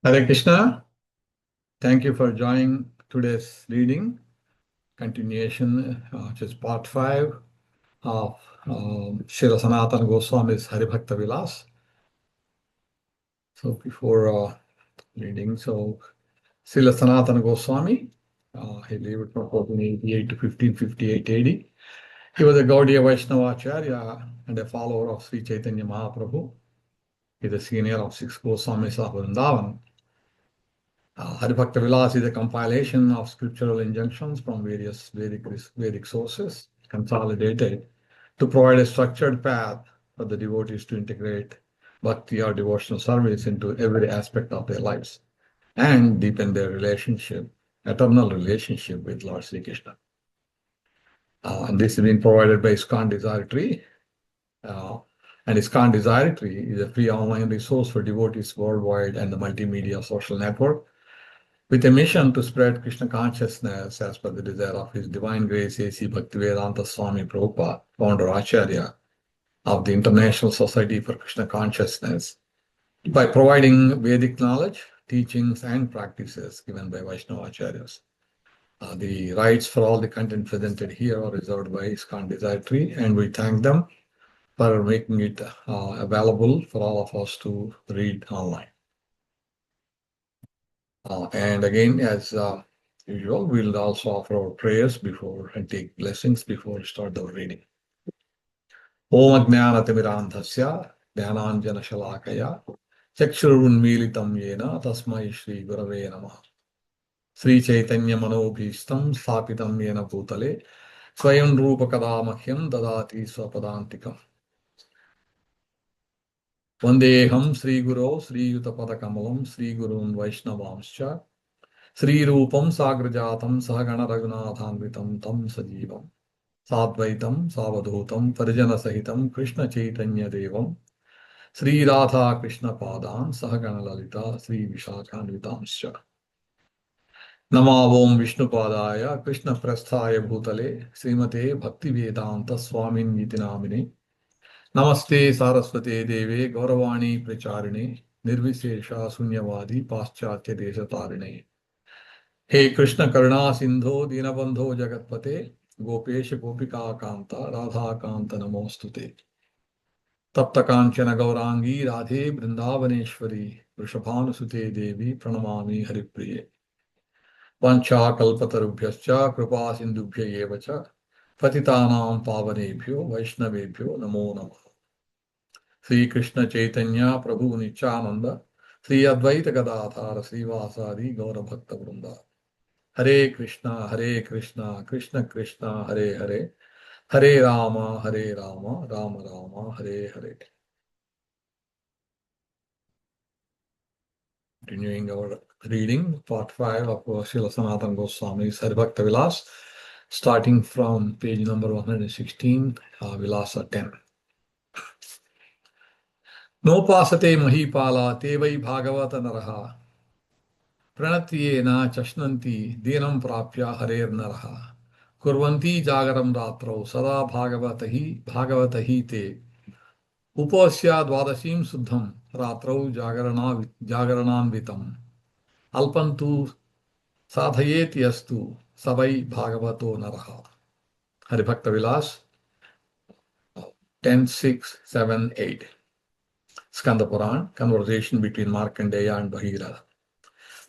Hare Krishna, thank you for joining today's reading, continuation, which is part 5 of Srila Sanatana Goswami's Hari-bhakti-vilāsa. So before reading, Srila Sanatana Goswami, he lived from 1488 to 1558 AD. He was a Gaudiya Vaishnava Acharya and a follower of Sri Chaitanya Mahaprabhu. He is a senior of Six Goswamis of Vrindavan. Hari-bhakti-vilāsa is a compilation of scriptural injunctions from various Vedic sources, consolidated to provide a structured path for the devotees to integrate bhakti or devotional service into every aspect of their lives and deepen their eternal relationship with Lord Sri Krishna. And this has been provided by ISKCON Desire Tree. And ISKCON Desire Tree is a free online resource for devotees worldwide and the Multimedia social network, with a mission to spread Krishna consciousness as per the desire of His Divine Grace A.C. Bhaktivedanta Swami Prabhupada, Founder-Ācārya of the International Society for Krishna Consciousness, by providing Vedic knowledge, teachings, and practices given by Vaishnava Acharyas. The rights for all the content presented here are reserved by ISKCON Desire Tree, and we thank them for making it available for all of us to read online. And again, as usual, we'll also offer our prayers before and take blessings before we start our reading. Om Ajnanaatimirandhasya Dhyananjana Shalakaya Chakshurunmilitam Yena Tasmai Shri Gurave Namaha Sri Chaitanya Manobhishtam Sthapitam Yena Bhutale Swayam Rupa Kadamahyam Dadati Swapadantikam Vandeham Sri Guru Sri Yutapadakamalam Sri Gurun Vaishnavamscha Sri Rupam Sagrajatam Sahagana Raghunathanvitam Tam Sajivam Sadvaitam Savadhutam Parijana Sahitam Krishna Chaitanya Devam Sri Radha Krishna Padan Sahagana Lalita Sri Vishakhanvitamscha Namavom Vishnu Padaya Krishna Prasthaya Bhutale Srimate Bhaktivedanta Swami Nitinamine Namaste Saraswate Deve Gauravani Pracharine Nirvisesha Sunyavadi Paschatya Deshatarine He Krishna Karuna Sindho Dinabandho Jagatpate Gopesha Gopika Kanta Radha Kanta Namostute Tapta Kanchana Gaurangi Radhe Vrindavaneshwari Vrishabhanusute Devi Pranamami Haripriye Vancha Kalpatarubhyascha Kripa Sindubhya Yevacha Patitanam Pavanebhyo Vaishnavebhyo Namo Namaha Sri Krishna Chaitanya Prabhu Nityananda Sri Advaita Gadadhara Srivasadi Gaura Bhakta Vrinda Hare Krishna, Krishna Krishna, Hare Hare, Hare Rama, Rama Rama, Hare Hare. Continuing our reading, part 5 of Srila Sanatana Goswami's Hari-bhakti-vilāsa, starting from page number 116, Vilasa 10. Nopasate mahipala tevai bhagavata naraha Pranatyena chashnanti dinam prapya harer naraha kurvanti jagaram ratrau sada bhagavatahi te upasya dvadashim suddham ratrau jagarananvitam alpantu sadhayeti astu savai bhagavato naraha. Hari-bhakti-vilāsa 10, 6, 7, 8. Skanda Puran, conversation between Markandeya and Bhagirath.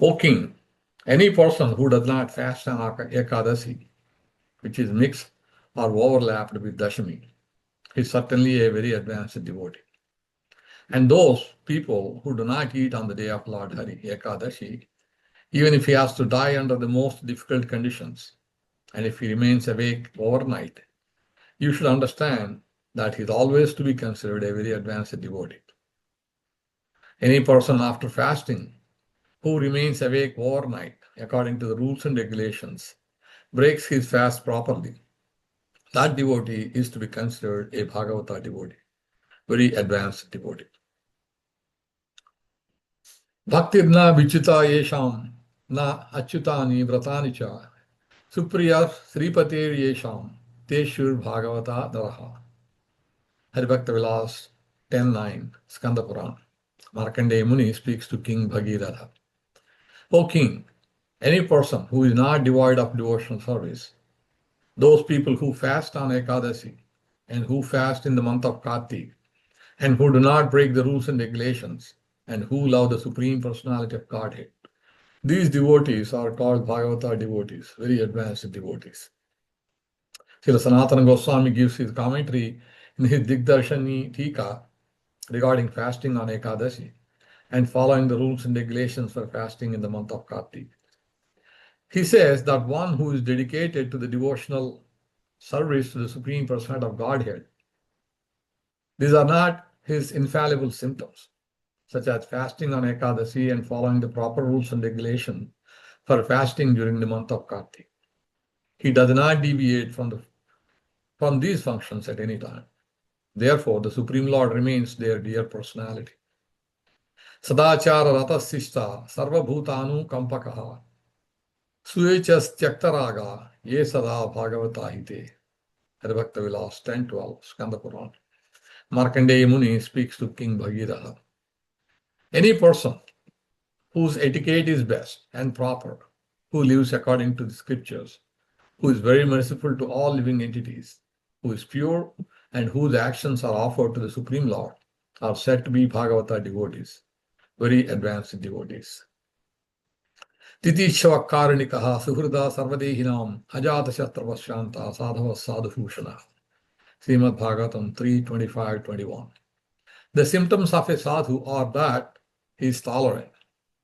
O king, any person who does not fast on Ekadasi, which is mixed or overlapped with Dashami, is certainly a very advanced devotee. And those people who do not eat on the day of Lord Hari, Ekadashi, even if he has to die under the most difficult conditions, and if he remains awake overnight, you should understand that he is always to be considered a very advanced devotee. Any person after fasting who remains awake overnight according to the rules and regulations breaks his fast properly, that devotee is to be considered a Bhagavata devotee, very advanced devotee. Bhaktirna vichita yesham na achyutani vratani cha supriya sripatir yesham teshur Bhagavata naraha. Hari-bhakti-vilāsa 10:9, Skanda Puran. Markandeya Muni speaks to King Bhagiratha. O king, any person who is not devoid of devotional service, those people who fast on Ekadasi and who fast in the month of Kartik and who do not break the rules and regulations and who love the Supreme Personality of Godhead, these devotees are called Bhagavata devotees, very advanced devotees. Srila Sanatana Goswami gives his commentary in his Digdarshani Tika regarding fasting on Ekadashi and following the rules and regulations for fasting in the month of Kartik. He says that one who is dedicated to the devotional service to the Supreme Personality of Godhead, these are not his infallible symptoms, such as fasting on Ekadasi and following the proper rules and regulations for fasting during the month of Kartik. He does not deviate from these functions at any time. Therefore, the Supreme Lord remains their dear personality. Sadachara ratasishta sarvabhutanu kampakaha suechas tyaktaraga ye sada bhagavata hite. Hari-bhakti-vilāsa 10:12, Skanda Puran. Markandeya Muni speaks to King Bhagiraha. Any person whose etiquette is best and proper, who lives according to the scriptures, who is very merciful to all living entities, who is pure, and whose actions are offered to the Supreme Lord, are said to be Bhagavata devotees, very advanced devotees. Titishavakarnikaha suhrida sarvadehinam ajata shastravasyanta sadhava sadhubhushana. Srimad Bhagavatam 3:25-21. The symptoms of a sadhu are that he is tolerant,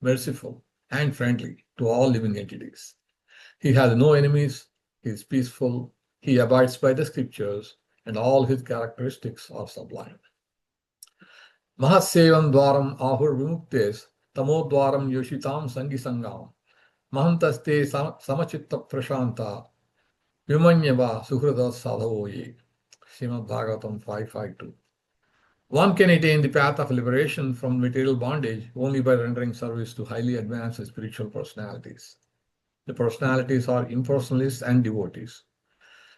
merciful, and friendly to all living entities. He has no enemies, he is peaceful, he abides by the scriptures, and all his characteristics are sublime. Mahassevam dwaram ahur vimuktes tamodwaram yoshitam sangi sangam mahantaste samachitta prashanta vimanyava suhrada sadhavoye. Srimad Bhagavatam 5:5-2. One can attain the path of liberation from material bondage only by rendering service to highly advanced spiritual personalities. The personalities are impersonalists and devotees.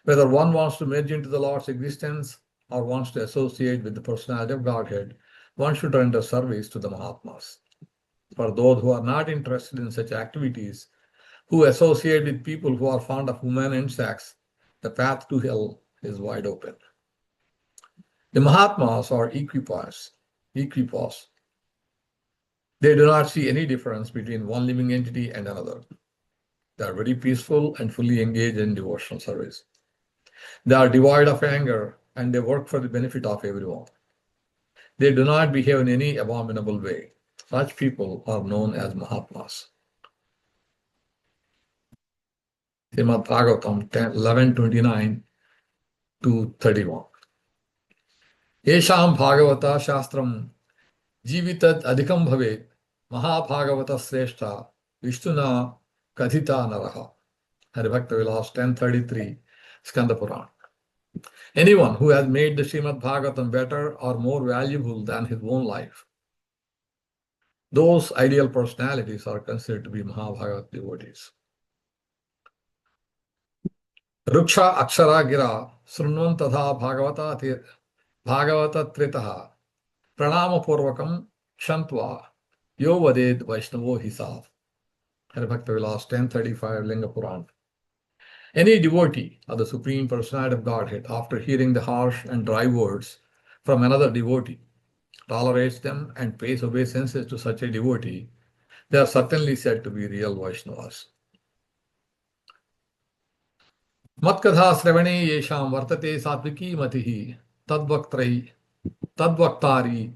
Whether one wants to merge into the Lord's existence or wants to associate with the personality of Godhead, one should render service to the Mahatmas. For those who are not interested in such activities, who associate with people who are fond of women and sex, the path to hell is wide open. The Mahatmas are equipoise. They do not see any difference between one living entity and another. They are very peaceful and fully engaged in devotional service. They are devoid of anger and they work for the benefit of everyone. They do not behave in any abominable way. Such people are known as Mahatmas. Srimad Bhagavatam 11:29-31. Yesham Bhagavata Shastram Jivitat Adhikam Bhavet Mahabhagavata Sreshta Vishnuna Kathita Naraha. Hari-bhakti-vilāsa 10:33, Skanda Puran. Anyone who has made the Srimad Bhagavatam better or more valuable than his own life, those ideal personalities are considered to be Mahabhagavata devotees. Ruksha Akshara Gira Srunvan Tadha Bhagavata Tritaha Pranama Purvakam Shantva Yo Vaded Vaishnavo Hisav. Hari-bhakti-vilāsa 10:35, Linga Puran. Any devotee of the Supreme Personality of Godhead, after hearing the harsh and dry words from another devotee, tolerates them and pays obeisances to such a devotee, they are certainly said to be real Vaishnavas. Matkatha Sravane Yesham Vartate Satviki Matihi Tadvaktari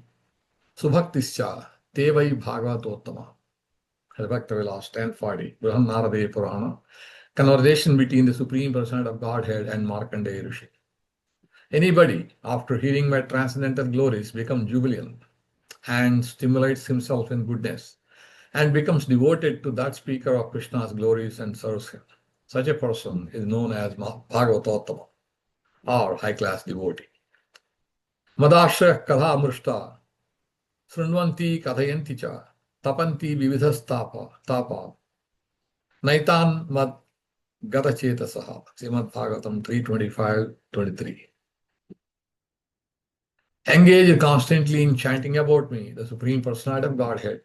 Subhaktischa Tevai Bhagavatottama. Hari-bhakti-vilāsa 10:40, Brihannaradaya Purana. Conversation between the Supreme Personality of Godhead and Markandeya Rishi. Anybody, after hearing my transcendental glories, becomes jubilant and stimulates himself in goodness and becomes devoted to that speaker of Krishna's glories and serves him. Such a person is known as Bhagavatottama, or high-class devotee. Madashra Kadha Mrushta Srunvanti Kathayanti Cha Tapanti Vividhastapa Naitan Mad Gatachetasaha. Srimad Bhagavatam 3:25-23. Engage constantly in chanting about me, the Supreme Personality of Godhead,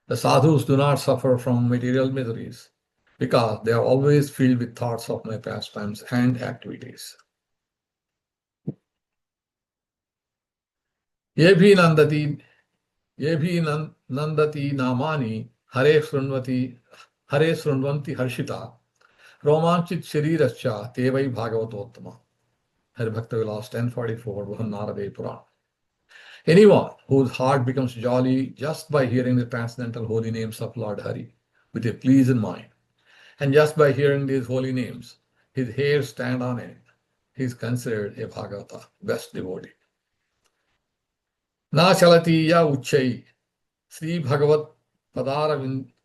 The sadhus do not suffer from material miseries because they are always filled with thoughts of my pastimes and activities. Yebhi nandati, nandati namani hare srunvanti harshita romanchit sharirascha tevai bhagavatottama. Hari-bhakti-vilāsa 1044, Narade Purana. Anyone whose heart becomes jolly just by hearing the transcendental holy names of Lord Hari with a pleasant mind, and just by hearing these holy names, his hairs stand on end, he is considered a Bhagavata, best devotee. Na chalati ya uchai Sri Bhagavat Padarvinde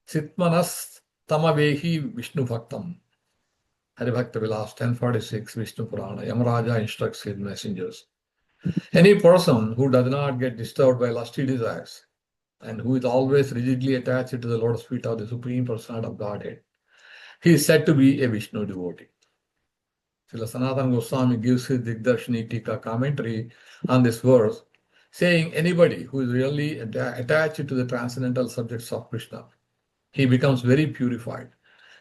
Sitmanas Tamavehi Vishnu Bhaktam. Hari-bhakti-vilāsa 1046, Vishnu Purana. Yamaraja instructs his messengers. Any person who does not get disturbed by lusty desires and who is always rigidly attached to the lotus feet of the Supreme Personality of Godhead, he is said to be a Vishnu devotee. Srila Sanatana Goswami gives his Digdarshini Tika commentary on this verse, saying anybody who is really attached to the transcendental subjects of Krishna, he becomes very purified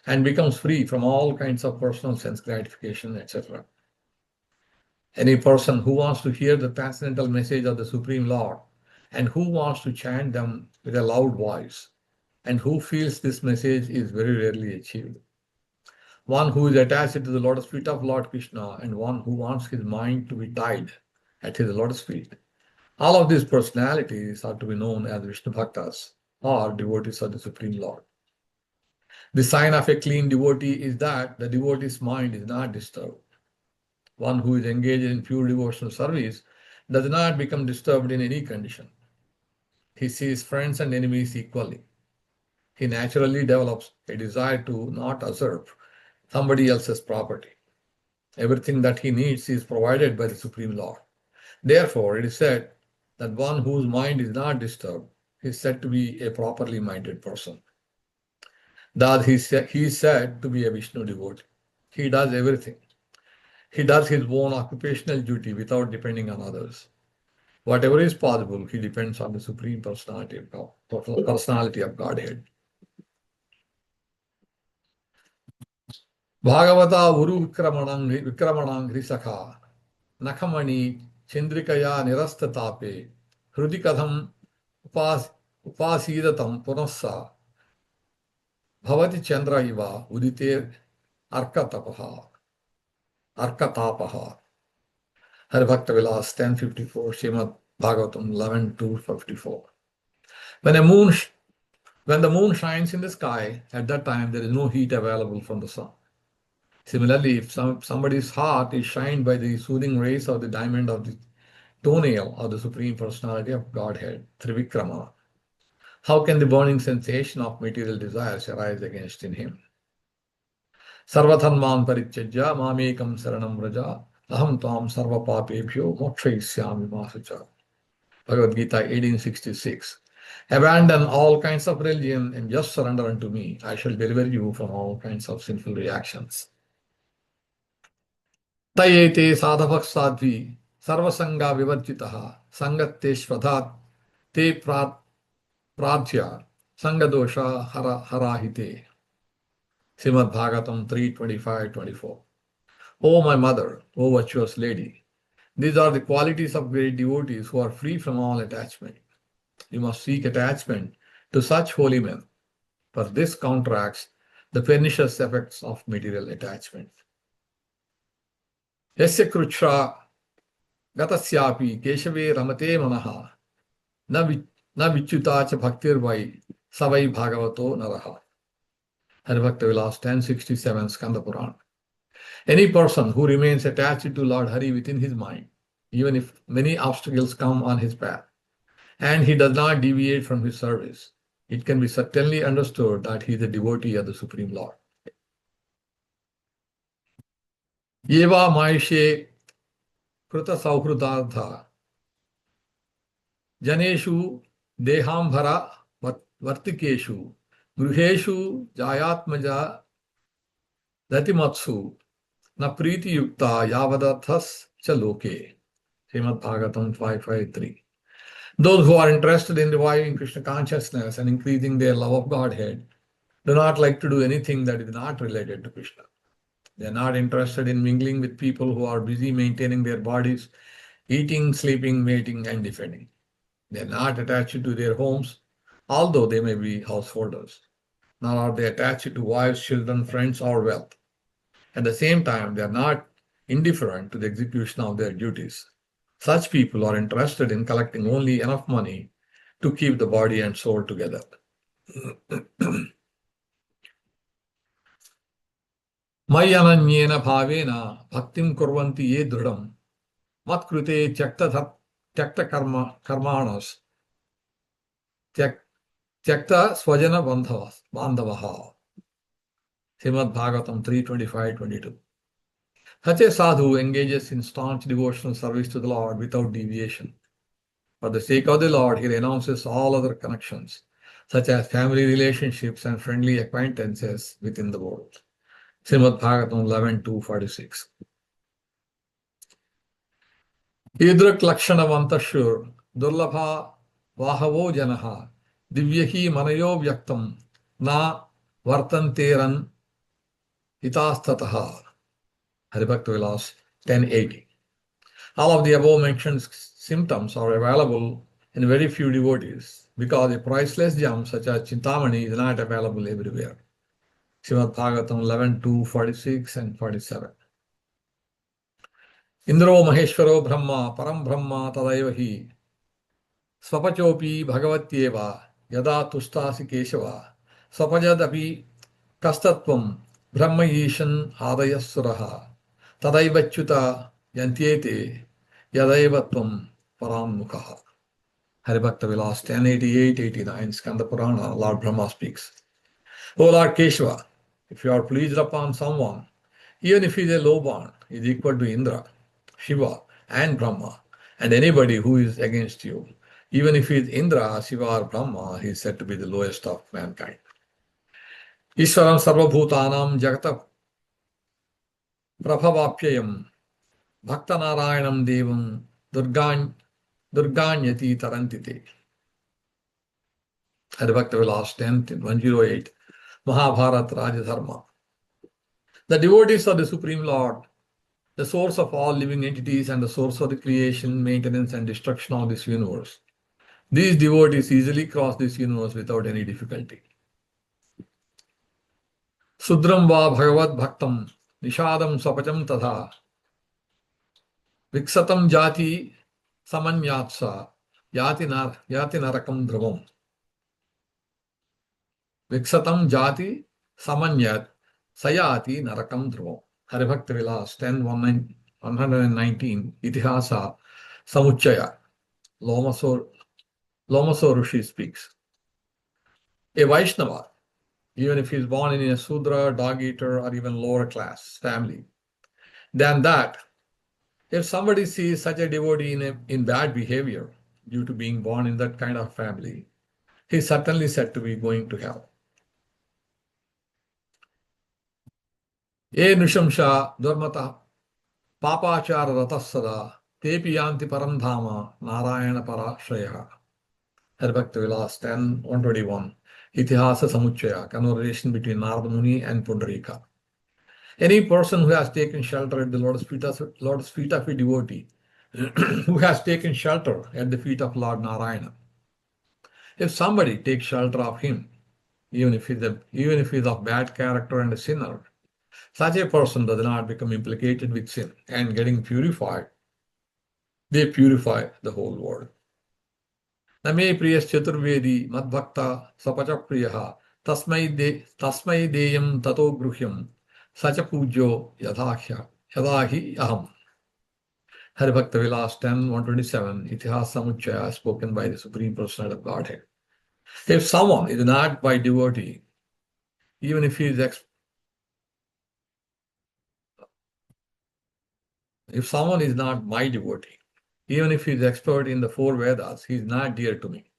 and becomes free from all kinds of personal sense gratification, etc. Any person who wants to hear the transcendental message of the Supreme Lord and who wants to chant them with a loud voice and who feels this message is very rarely achieved. One who is attached to the lotus feet of Lord Krishna and one who wants his mind to be tied at his lotus feet. All of these personalities are to be known as Vishnu Bhaktas or devotees of the Supreme Lord. The sign of a clean devotee is that the devotee's mind is not disturbed. One who is engaged in pure devotional service does not become disturbed in any condition. He sees friends and enemies equally. He naturally develops a desire to not usurp somebody else's property. Everything that he needs is provided by the Supreme Lord. Therefore, it is said that one whose mind is not disturbed is said to be a properly minded person. Thus, he is said to be a Vishnu devotee. He does everything. He does his own occupational duty without depending on others. Whatever is possible, he depends on the Supreme Personality of Godhead. Bhagavata Uru Vikramanang Hrisakha Nakamani Chandrikaya Nirastatape Hrudikadham Upasidatam Punassa Bhavati Chandra Iva Udite Arkatapaha. Hari-bhakti-vilāsa 1054, Srimad Bhagavatam 11:254. When the moon shines in the sky, at that time there is no heat available from the sun. Similarly, if somebody's heart is shined by the soothing rays of the diamond of the toenail of the Supreme Personality of Godhead, Trivikrama, how can the burning sensation of material desires arise against in him? Sarvathanman parityajya mamekam saranam vraja aham tvam sarva papebhyo mokshayisyami masacha. Bhagavad Gita 1866. Abandon all kinds of religion and just surrender unto me. I shall deliver you from all kinds of sinful reactions. Tayete sadhavak sadvi sarvasanga vivarjitaha sangatte shvadhat te pradhya sangadosha harahite. Srimad Bhagavatam 3:25-24. O my mother, O virtuous lady, these are the qualities of great devotees who are free from all attachment. You must seek attachment to such holy men, for this counteracts the pernicious effects of material attachment. Yasya kruchra gatasyapi keshave ramate manaha na vichyuta cha bhaktir vai savai bhagavato naraha. Hari-bhakti-vilāsa 1067, Skanda Purana. Any person who remains attached to Lord Hari within his mind, even if many obstacles come on his path, and he does not deviate from his service, it can be certainly understood that he is a devotee of the Supreme Lord. Yeva maishe kruta sauhrudardha janeshu dehambhara vartikeshu gruheshu jayatmaja datimatsu na priti yukta yavadathas cha loke. Srimad Bhagavatam 5:5-3. Those who are interested in reviving Krishna consciousness and increasing their love of Godhead do not like to do anything that is not related to Krishna. They are not interested in mingling with people who are busy maintaining their bodies, eating, sleeping, mating, and defending. They are not attached to their homes, although they may be householders. Nor are they attached to wives, children, friends, or wealth. At the same time, they are not indifferent to the execution of their duties. Such people are interested in collecting only enough money to keep the body and soul together. Mayananyena bhavena bhaktim kurvanti ye dhrudam matkrute tyakta karmanas tyakta swajana bandhavaha. Srimad Bhagavatam 3:25-22. Such a sadhu engages in staunch devotional service to the Lord without deviation. For the sake of the Lord, he renounces all other connections, such as family relationships and friendly acquaintances within the world. Srimad Bhagavatam 11:2-46. Idrak lakshana vantashur durlabha vahavo janaha divyahi manayo vyaktam na vartanteran itastataha. Hari-bhakti-vilāsa 1080. All of the above mentioned symptoms are available in very few devotees because a priceless gem such as Chintamani is not available everywhere. Srimad Bhagavatam 11:2-46 and 47. Indro Maheshwaro Brahma Param Brahma Tadaiva hi Swapachopi Bhagavatyeva Yada Tustasi Keshava Swapajadapi Kastatvam Brahma Yishan Adayasuraha Tadaivachyuta Yantyete Yadaivatvam Paramukha. Hari-bhakti-vilāsa 1088-89, Skanda Purana, Lord Brahma speaks. O Lord Keshava, if you are pleased upon someone, even if he is a low born, he is equal to Indra, Shiva, and Brahma, and anybody who is against you. Even if he is Indra, Shiva, or Brahma, he is said to be the lowest of mankind. Ishvaram Sarvabhutanam Jagata Prabhavapyayam Bhaktanarayanam Devam Durganyati Tarantite. Hari-bhakti-vilāsa 10:108, Mahabharata Rajadharma. The devotees of the Supreme Lord, the source of all living entities and the source of the creation, maintenance, and destruction of this universe. These devotees easily cross this universe without any difficulty. Sudram va bhagavad bhaktam nishadam swapacham tadha viksatam jati samanyatsa yati narakam dhruvam. Viksatam jati samanyat sayati narakam dhruvam. Hari-bhakti-vilāsa 10:119, Itihasa Samuchaya. Lomaso Rishi speaks. A Vaishnava, even if he is born in a Sudra, dog-eater, or even lower class family, than that, if somebody sees such a devotee in bad behavior due to being born in that kind of family, he is certainly said to be going to hell. Ye nushamsha dharmata papachara ratasada tepi yanti param dhama narayana parashraya. Hari-bhakti-vilāsa 10:121, Itihasa Samuchaya, conversation between Narada Muni and Pundarika. Any person who has taken shelter at the Lord's feet of a devotee, who has taken shelter at the feet of Lord Narayana, if somebody takes shelter of him, even if he is of bad character and a sinner, such a person does not become implicated with sin, and getting purified, they purify the whole world. Name priyas chaturvedi madbhakta sapacha priyaha tasmai deyam tato gruhyam sacha pujo yadahi aham. Hari-bhakti-vilāsa 10:127, Itihasa Samuchaya, spoken by the Supreme Personality of Godhead. If someone is not my devotee, even if he is If someone is not my devotee, even if he is expert in the 4 Vedas, he is not dear to me.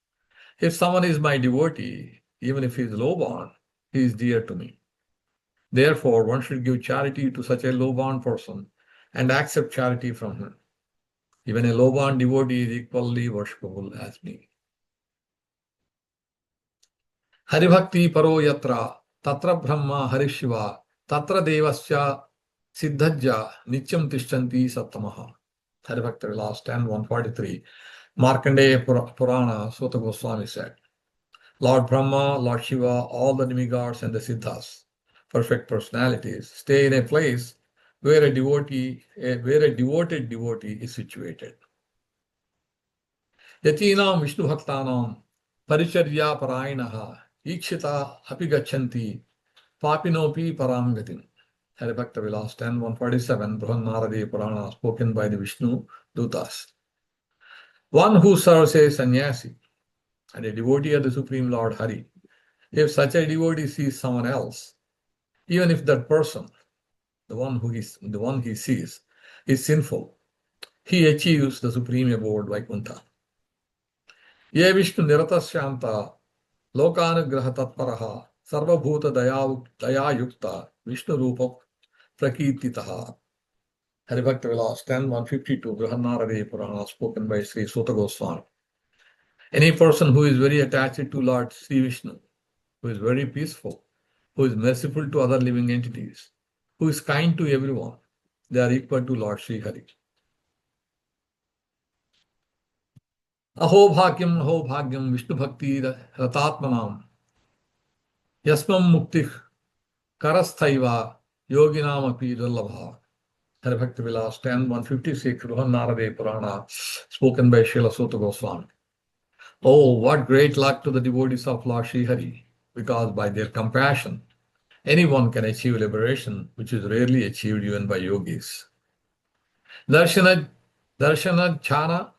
If someone is my devotee, even if he is low-born, he is dear to me. Therefore, one should give charity to such a low-born person and accept charity from him. Even a low-born devotee is equally worshipable as me. Hari-bhakti paro yatra, tatra brahma harishiva, tatra devasya siddhajya nityam tishtanti sattamaha. Hari-bhakti-vilāsa 10.143. Markandeya Purana, Sutta Goswami said, Lord Brahma, Lord Shiva, all the demigods and the siddhas, perfect personalities, stay in a place where a devoted devotee is situated. Yatinam Vishnu Bhaktanam Paricharya Parayanaha Ikshita Api Gachanti Papinopi Paramgatim. Hari-bhakti-vilāsa 10.147, Brihannaradaya Purana, spoken by the Vishnu Dutas. One who serves a sannyasi and a devotee of the Supreme Lord Hari, if such a devotee sees someone else, even if that person, the one he sees, is sinful, he achieves the supreme abode Vaikuntha. Ye Vishnu Niratashyanta Lokanugraha Tatparaha Sarvabhuta Daya Yukta Vishnu Rupa Prakirtitaha. Hari-bhakti-vilāsa 10.152, Brihannaradaya Purana, spoken by Sri Sutta Goswami. Any person who is very attached to Lord Sri Vishnu, who is very peaceful, who is merciful to other living entities, who is kind to everyone, they are equal to Lord Sri Hari. Aho bhagyam Vishnu bhakti ratatmanam yasmam muktih karasthaiva yoginam api durlabha. Hari-bhakti-vilāsa 10.156, Brihannaradaya Purana, spoken by Srila Sutta Goswami. Oh, what great luck to the devotees of Lord Sri Hari, because by their compassion, anyone can achieve liberation, which is rarely achieved even by yogis. Darshana Chana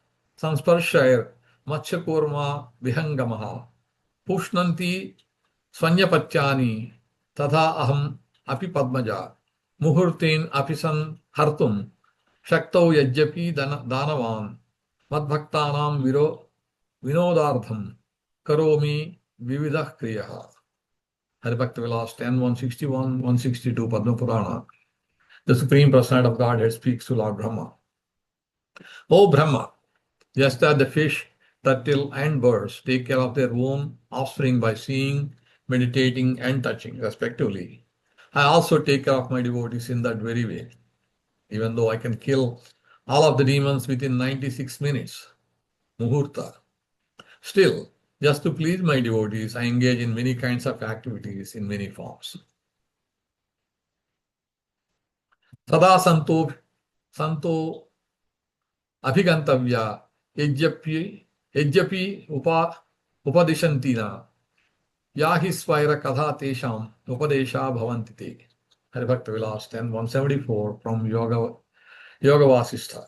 Sansparshayar Matsyakurma Vihangamaha Pushnanti Swanyapachani Tadha Aham Api Padmaja Muhurtin Apisan Hartum Shakto Yajyapi Danavan Madbhaktanam Vinodardham Karomi Vividah Kriyaha. Hari-bhakti-vilāsa 10.161-162 Padma Purana. The Supreme Personality of Godhead speaks to Lord Brahma. O Brahma, just as the fish, turtle, and birds take care of their own offspring by seeing, meditating, and touching, respectively, I also take care of my devotees in that very way. Even though I can kill all of the demons within 96 minutes, muhurta, still, just to please my devotees, I engage in many kinds of activities in many forms. Sada santo abhigantavya yajyapi upadishantina yahi svaira kadha tesham upadesha bhavantite. Hari-bhakti-vilāsa 10.174 from Yoga Vasistha.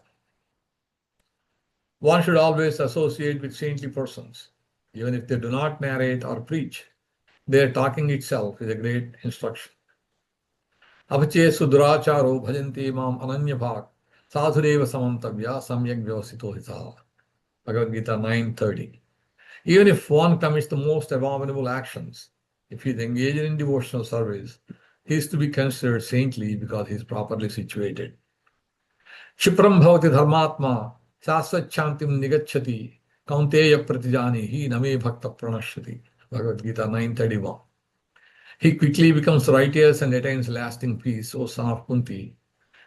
One should always associate with saintly persons. Even if they do not narrate or preach, their talking itself is a great instruction. Avache sudracharo bhajanti mam ananya bhak sadhureva samantavya samyak vyavasito hita. Bhagavad Gita 9:30. Even if one commits the most abominable actions, if he is engaged in devotional service, he is to be considered saintly because he is properly situated. Shipram bhavati dharmatma sasvachantim nigacchati kaunteya pratijani hi name bhakta pranashyati. Bhagavad Gita 9:31. He quickly becomes righteous and attains lasting peace, O son of Kunti.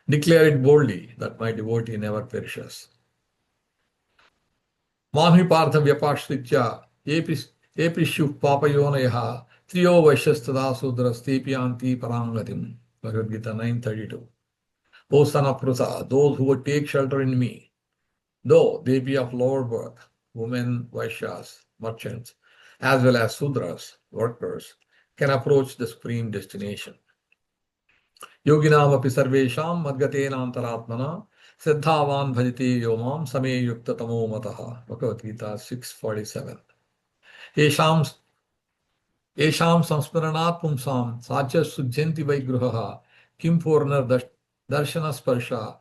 Declare it boldly that my devotee never perishes. Manhi partha vyapashritya eprishu papayonayaha triyo vaishastada sudras tepiyanti parangatim. Bhagavad Gita 9:32. O son of Prusa, those who would take shelter in me, though they be of lower birth, women, Vaishyas, merchants, as well as Sudras, workers, can approach the supreme destination. Yoginam api sarvesham madgatena antaratmana siddhavan bhajite yomam same yukta tamo mataha. Bhagavad Gita 6:47. Esham samsmaranat pumsam sacha sujjanti vaigruhaha kim purnar darshana sparsha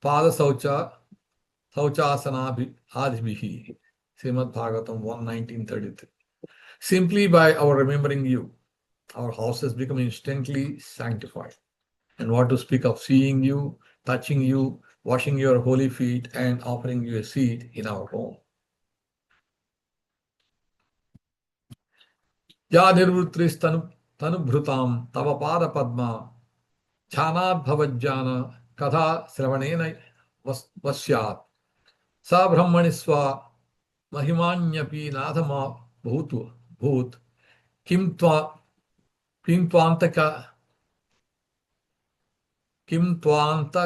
pada sauchasana adhibihi. Srimad Bhagavatam 1:19-33. Simply by our remembering you, our houses become instantly sanctified. And what to speak of seeing you, touching you, washing your holy feet and offering you a seat in our home. Ya nirvutris tanubhrutam tava pada padma chhanad bhavajjana katha sravanena vasyat sa brahmanisva mahimanyapi nadhama bhut kim twantaka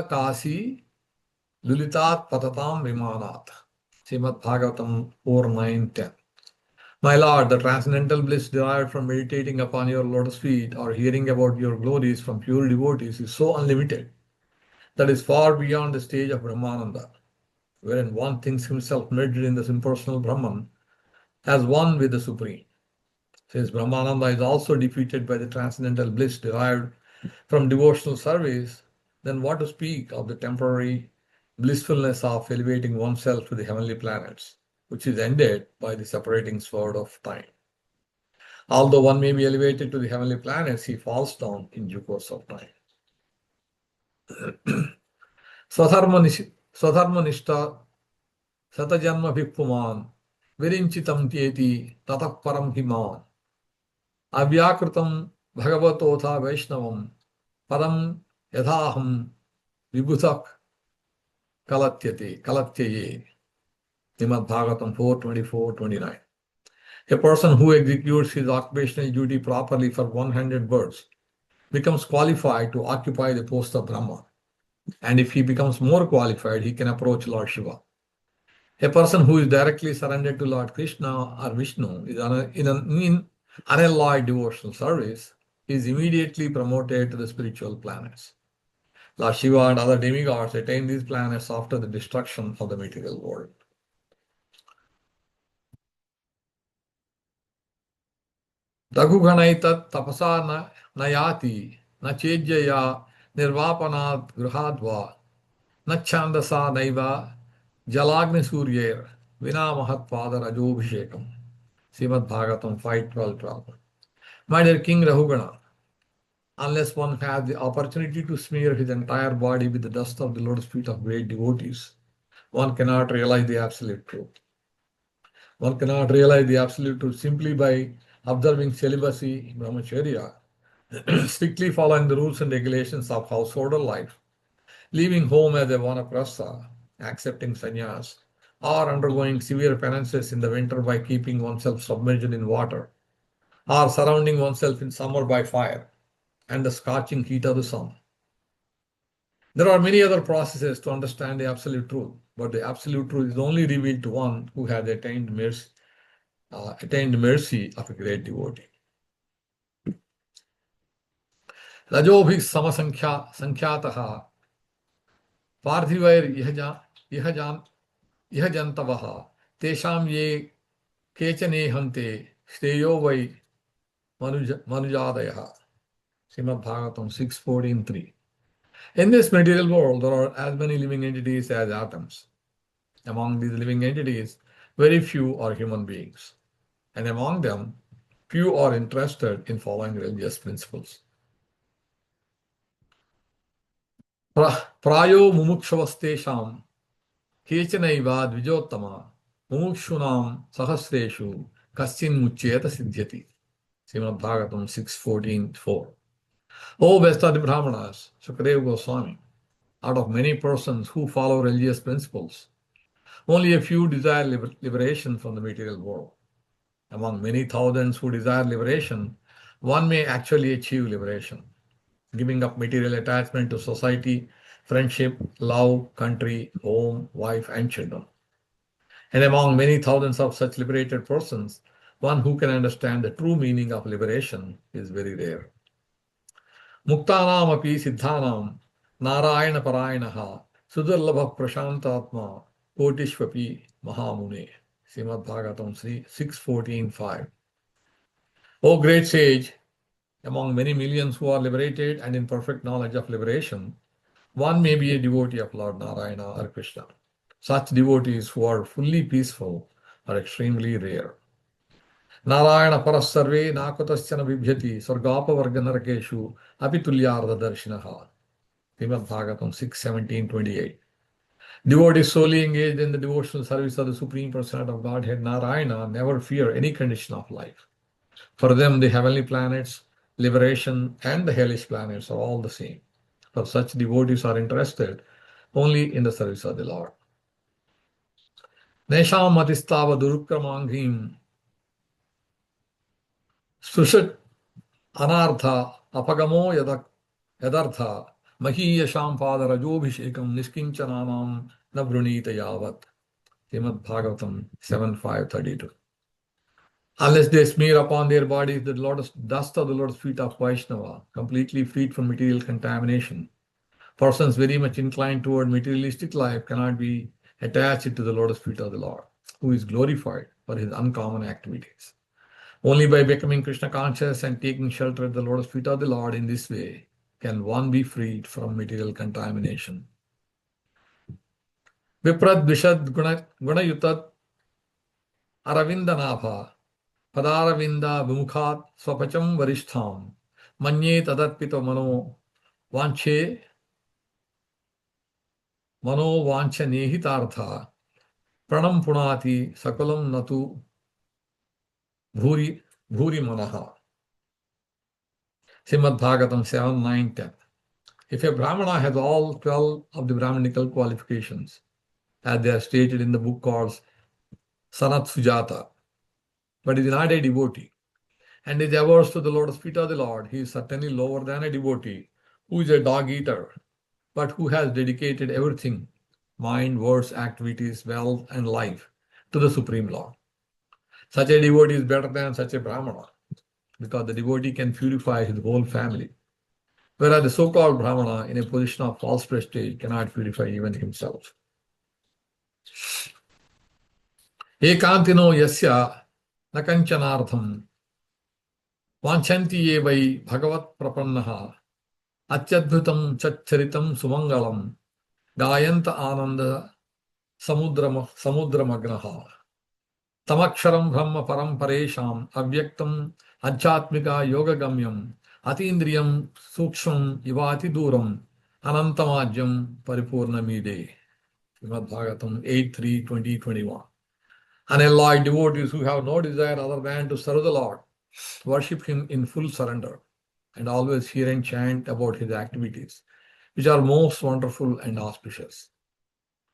kasi lulitat patatam vimanat. Srimad Bhagavatam 4:9-10. My Lord, the transcendental bliss derived from meditating upon your lotus feet or hearing about your glories from pure devotees is so unlimited that is far beyond the stage of Brahmananda, wherein one thinks himself merged in the impersonal Brahman as one with the Supreme. Since Brahmananda is also defeated by the transcendental bliss derived from devotional service, then what to speak of the temporary blissfulness of elevating oneself to the heavenly planets, which is ended by the separating sword of time. Although one may be elevated to the heavenly planets, he falls down in due course of time. Swadharmanishta Satajanma Bhikpuman Virinchitam Tieti Tatah Param Himan Avyakritam Bhagavatotha Vaishnavam Param Yadaham Vibhutak Kalatyaye. Srimad Bhagavatam 4:24-29. A person who executes his occupational duty properly for 100 births becomes qualified to occupy the post of Brahma. And if he becomes more qualified, he can approach Lord Shiva. A person who is directly surrendered to Lord Krishna or Vishnu is in unalloyed devotional service is immediately promoted to the spiritual planets. Lord Shiva and other demigods attain these planets after the destruction of the material world. Dagughanaitat tapasa nayati na chejjaya nirvapanat gruhadva na chandasa naiva jalagni suryer vina mahatpada rajobhishekam. Srimad Bhagavatam 5:12-12. My dear King Rahugana, unless one has the opportunity to smear his entire body with the dust of the lotus feet of great devotees, one cannot realize the absolute truth. One cannot realize the absolute truth simply by observing celibacy, brahmacharya, strictly following the rules and regulations of householder life, leaving home as a vanaprastha, accepting sannyas, or undergoing severe penances in the winter by keeping oneself submerged in water, or surrounding oneself in summer by fire and the scorching heat of the sun. There are many other processes to understand the absolute truth, but the absolute truth is only revealed to one who has attained mercy of a great devotee. Rajobhi samasankhya Parthivair ihajantavaha tesham ye kechane hante steyo vai manujadayaha. Srimad Bhagavatam 6:14-3. In this material world, there are as many living entities as atoms. Among these living entities, very few are human beings. And among them, few are interested in following religious principles. Prayo mumukshvastesham kechanaiva dvijottama mumukshunam sahasreshu kaschin muchyeta siddhyati. Srimad Bhagavatam 6:14-4. O best of the Brahmanas, Sukadeva Goswami, out of many persons who follow religious principles, only a few desire liberation from the material world. Among many thousands who desire liberation, one may actually achieve liberation, giving up material attachment to society, friendship, love, country, home, wife, and children. And among many thousands of such liberated persons, one who can understand the true meaning of liberation is very rare. Muktanam api siddhanam narayana parayanaha sudurlabha prashantatma kotishvapi mahamune. Srimad Bhagavatam 6:14-5. O great sage, among many millions who are liberated and in perfect knowledge of liberation, one may be a devotee of Lord Narayana or Krishna. Such devotees who are fully peaceful are extremely rare. Narayana parasarve nakotasyana vibhyati sargapavarga narakeshu apitulyarda darshinaha. Srimad Bhagavatam 6:17-28. Devotees solely engaged in the devotional service of the Supreme Personality of Godhead, Narayana, never fear any condition of life. For them, the heavenly planets, liberation, and the hellish planets are all the same. For such devotees are interested only in the service of the Lord. Nesham matistava durukramangim sushat anartha apagamo yadartha mahiyasham padarajobhishekam niskinchananam nabrunita yavat. Srimad Bhagavatam 7.5.32. Unless they smear upon their bodies the dust of the Lord's feet of Vaishnava, completely freed from material contamination, persons very much inclined toward materialistic life cannot be attached to the lotus feet of the Lord, who is glorified for his uncommon activities. Only by becoming Krishna conscious and taking shelter at the lotus feet of the Lord in this way can one be freed from material contamination. Viprad Vishad Gunayutat Aravindanabha Padaravinda Vimukhat Swapacham Varishtham Manye Tadatpito Mano Vanche Mano Vancha Nehitartha Pranam Punati Sakalam Natu Bhuri Manaha. Srimad Bhagavatam 7, 9, 10. If a Brahmana has all 12 of the Brahmanical qualifications, as they are stated in the book called Sanat Sujata, but is not a devotee, and is averse to the lotus feet of the Lord, he is certainly lower than a devotee who is a dog eater, but who has dedicated everything, mind, words, activities, wealth, and life, to the Supreme Lord. Such a devotee is better than such a Brahmana, because the devotee can purify his whole family, whereas the so-called Brahmana, in a position of false prestige, cannot purify even himself. Ekantino yasya nakanchanartham vanchanti ye vai bhagavat prapannaha atyadbhutam charitam sumangalam gayanta ananda samudramagnaha tamaksharam brahma param paresham avyaktam adhyatmika yogagamyam atindriyam suksham ivati duram anantamajyam paripurnamide. Srimad Bhagavatam 8.3, 20, 21. Unalloyed devotees who have no desire other than to serve the Lord, worship him in full surrender, and always hear and chant about his activities, which are most wonderful and auspicious.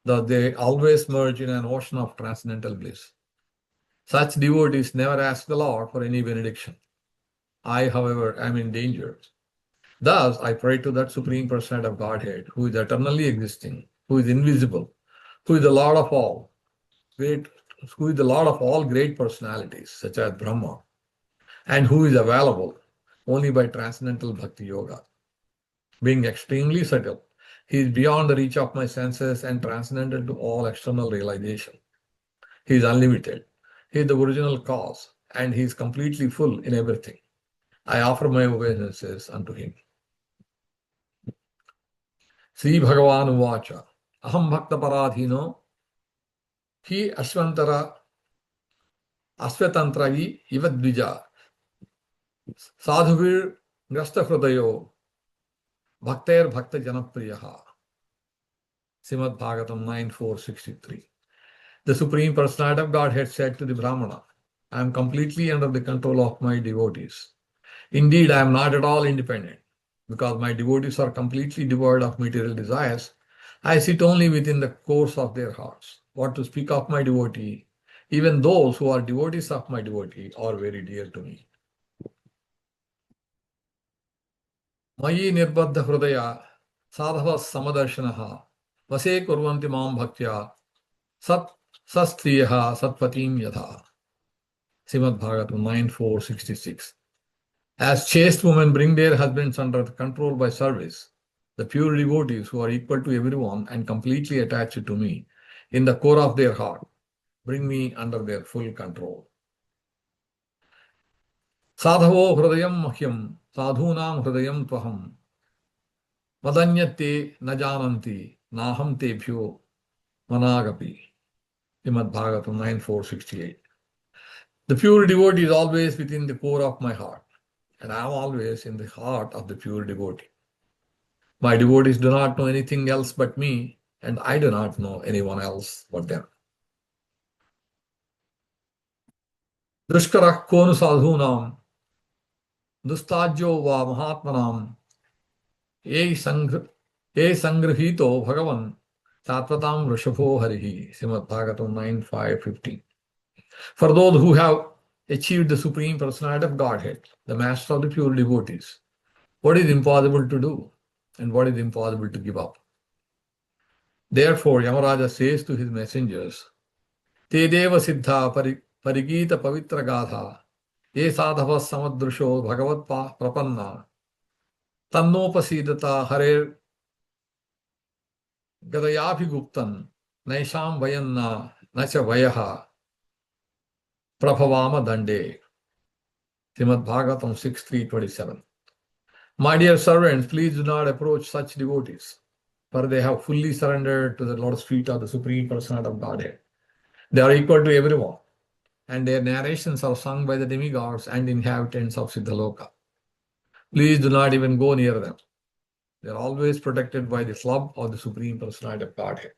Thus they always merge in an ocean of transcendental bliss. Such devotees never ask the Lord for any benediction. I, however, am in danger. Thus I pray to that Supreme Personality of Godhead, who is eternally existing, who is invisible, who is the Lord of all, who is the Lord of all great personalities, such as Brahma, and who is available only by transcendental bhakti yoga. Being extremely subtle, he is beyond the reach of my senses and transcendental to all external realization. He is unlimited. He is the original cause, and he is completely full in everything. I offer my obeisances unto him. Sri Bhagavan Uvacha Aham Bhakta Paradhino Hi Ashvantara Asvatantravi Ivadvija Sadhuvir Grasta Hrudayo Bhaktair Bhakta Janapriyaha. Srimad Bhagavatam 9.4.63. The Supreme Personality of Godhead said to the Brahmana, I am completely under the control of my devotees. Indeed, I am not at all independent. Because my devotees are completely devoid of material desires, I sit only within the course of their hearts. What to speak of my devotee, even those who are devotees of my devotee are very dear to me. Mayi nirbaddha hridaya sadhava samadarshanaha vase kurvanti mam bhaktya sastriyaha satpatim yatha. Srimad Bhagavatam 9.4.66. As chaste women bring their husbands under control by service, the pure devotees who are equal to everyone and completely attached to me in the core of their heart bring me under their full control. Sadhavo hridayam mahyam sadhunam hridayam tvaham vadanyate najananti naham tebhyo managapi. Srimad Bhagavatam 9.4.68. The pure devotee is always within the core of my heart, and I am always in the heart of the pure devotee. My devotees do not know anything else but me, and I do not know anyone else but them. Dushkara konu sadhunam, dustajyo va mahatmanam, ye sangrahito bhagavan, tatvatam rishabho harihi, Srimad Bhagavatam 9.5.15. For those who have achieved the Supreme Personality of Godhead, the Master of the pure devotees, what is impossible to do and what is impossible to give up? Therefore, Yamaraja says to his messengers, Te deva siddha parigita pavitra gadha, ye sadhava samadrusho bhagavat prapanna, tannopasidata harer gadayabhiguptan, naisham vayanna nacha vayaha prabhavama dande. Srimad Bhagavatam 6.3.27. My dear servants, please do not approach such devotees, for they have fully surrendered to the Lord's feet of the Supreme Personality of Godhead. They are equal to everyone, and their narrations are sung by the demigods and inhabitants of Siddhaloka. Please do not even go near them. They are always protected by the club of the Supreme Personality of Godhead.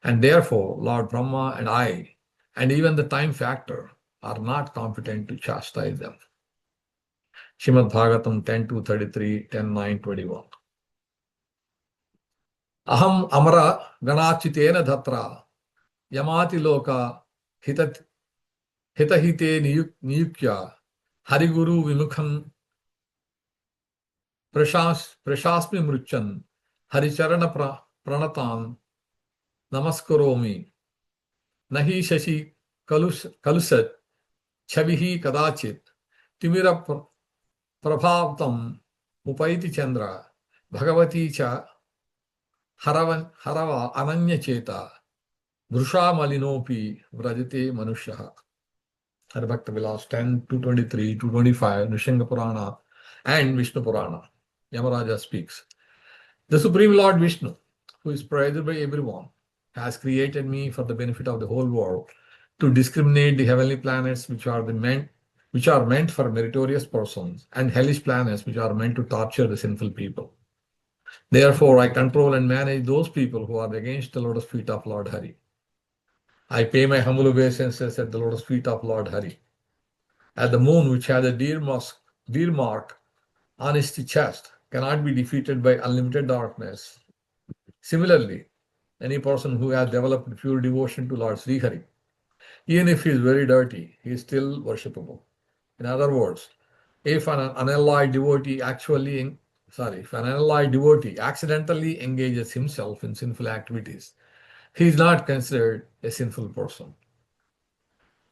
And therefore, Lord Brahma and I, and even the time factor, are not competent to chastise them. Srimad Bhagavatam 10.2.33, 10.9.21. Aham amara ganachitena dhatra yamati loka hitahite niyukya hariguru vimukhan prashasmi mruchan haricharana pranatan namaskaromi nahi shashi kalusat chavihi kadachit timira prabhavtam upaiti chandra bhagavati cha harava ananya cheta brusha malinopi vrajate manushyaha. Hari-bhakti-vilāsa 10, 223, 225, Nrsimha Purana and Vishnu Purana. Yamaraja speaks. The Supreme Lord Vishnu, who is praised by everyone, has created me for the benefit of the whole world to discriminate the heavenly planets which are meant for meritorious persons and hellish planets which are meant to torture the sinful people. Therefore, I control and manage those people who are against the lotus feet of Lord Hari. I pay my humble obeisances at the lotus feet of Lord Hari. As the moon, which has a deer mark on its chest, cannot be defeated by unlimited darkness. Similarly, any person who has developed pure devotion to Lord Sri Hari, even if he is very dirty, he is still worshipable. In other words, if an unalloyed devotee accidentally engages himself in sinful activities, he is not considered a sinful person.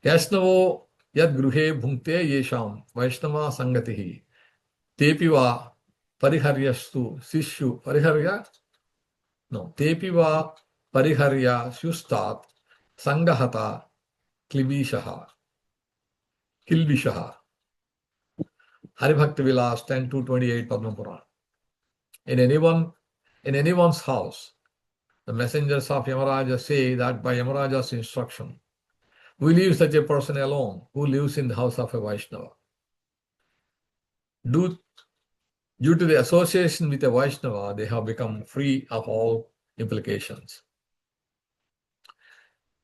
Vaishnavo yad gruhe bhunkte yesham Vaishnava sangatihi tepi va pariharyastu sishu tepi va pariharya syustat sangahata kilvishaha. Hari-bhakti-vilāsa 10.2.28 Padma Purana. In anyone's house, the messengers of Yamaraja say that by Yamaraja's instruction, we leave such a person alone who lives in the house of a Vaishnava. Due to the association with a Vaishnava, they have become free of all implications.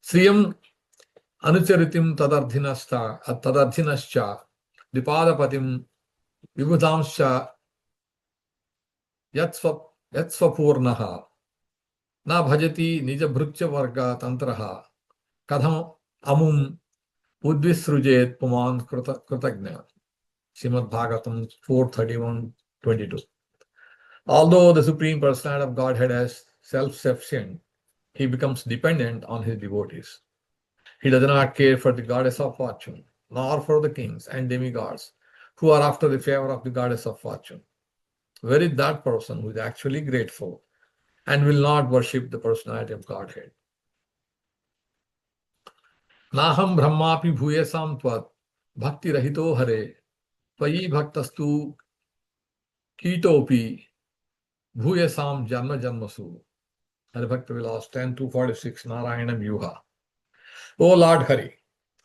Sriyam anucharitim tadardhinascha dipadapatim vibhudamscha yatsvapurnaha na bhajati nijabhrutya varga tantraha kadham amum udvisrujet puman kritagna. Srimad Bhagavatam 4.31.22. Although the Supreme Personality of Godhead is self-sufficient, he becomes dependent on his devotees. He does not care for the goddess of fortune, nor for the kings and demigods who are after the favor of the goddess of fortune. Where is that person who is actually grateful and will not worship the personality of Godhead? Naham brahmapi bhuyasam tvat bhakti rahito hare tvayi bhaktastu kitopi bhuyasam janma janmasu. Hari-bhakti-vilāsa 10.2.46 Narayanam Yuha. O Lord Hari,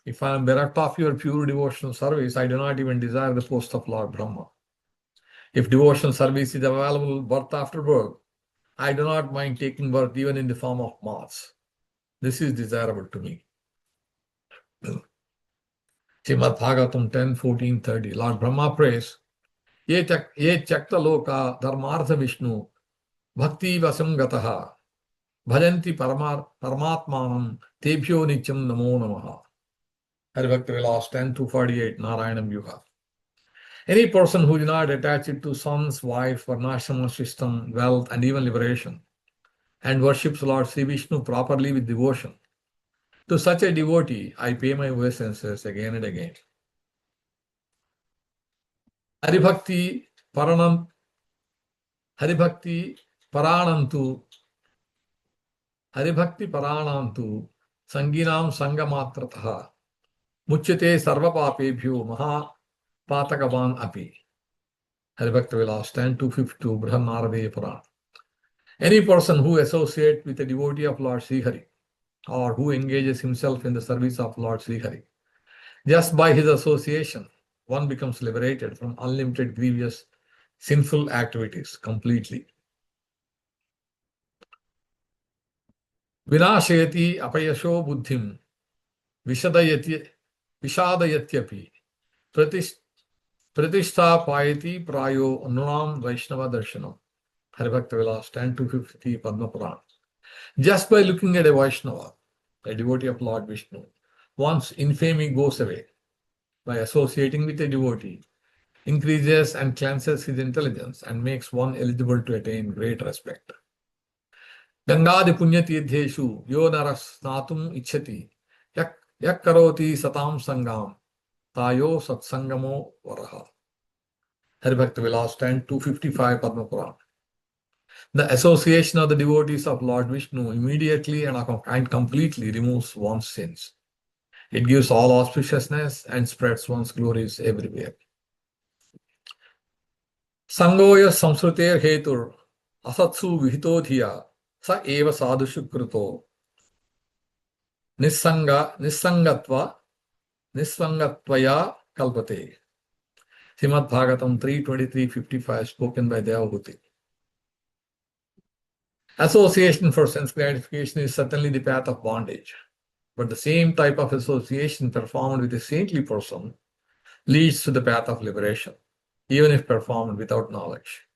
if I am bereft of your pure devotional service, I do not even desire the post of Lord Brahma. If devotional service is available birth after birth, I do not mind taking birth even in the form of moths. This is desirable to me. Srimad Bhagavatam 10, 14, 30. Lord Brahma prays, Ye chakta loka dharmartha Vishnu bhakti vasam gataha bhajanti paramatmanam tebhyo nityam namo namaha. Hari-bhakti-vilāsa 10 to 48, Narayanam Yuga. Any person who is not attached to sons, wife, varnashrama system, wealth, and even liberation, and worships Lord Sri Vishnu properly with devotion, to such a devotee, I pay my obeisances again and again. Hari-bhakti paranam, Hari-bhakti paranantu, Hari-bhakti paranantu, sanginam sangamatrataha, muchyate sarvapapebhyo maha patakavan api. Hari-bhakti-vilāsa 10 to 52, Brihannaradaya Purana. Any person who associates with a devotee of Lord Sri Hari, or who engages himself in the service of Lord Sri Hari, just by his association, one becomes liberated from unlimited grievous sinful activities completely. Vinashayati apayasho buddhim vishadayatyapi pratishtha payati prayo anunam Vaishnava darshanam. Hari-bhakti-vilāsa 10 to 50, Padma Purana. Just by looking at a Vaishnava, a devotee of Lord Vishnu, one's infamy goes away. By associating with a devotee, increases and cleanses his intelligence and makes one eligible to attain great respect. Gangadi punyatirtheshu yo naras snatum ichhati yak karoti satam sangam tayo satsangamo varaha. Hari-bhakti-vilāsa 10 to 55, Padma Purana. The association of the devotees of Lord Vishnu immediately and completely removes one's sins. It gives all auspiciousness and spreads one's glories everywhere. Sangoya samsruter hetur asatsu vihitodhiya sa eva sadhushu kruto nissangatvaya kalpate. Srimad Bhagavatam 3:23-55, spoken by Devahuti. Association for sense gratification is certainly the path of bondage, but the same type of association performed with a saintly person leads to the path of liberation, even if performed without knowledge.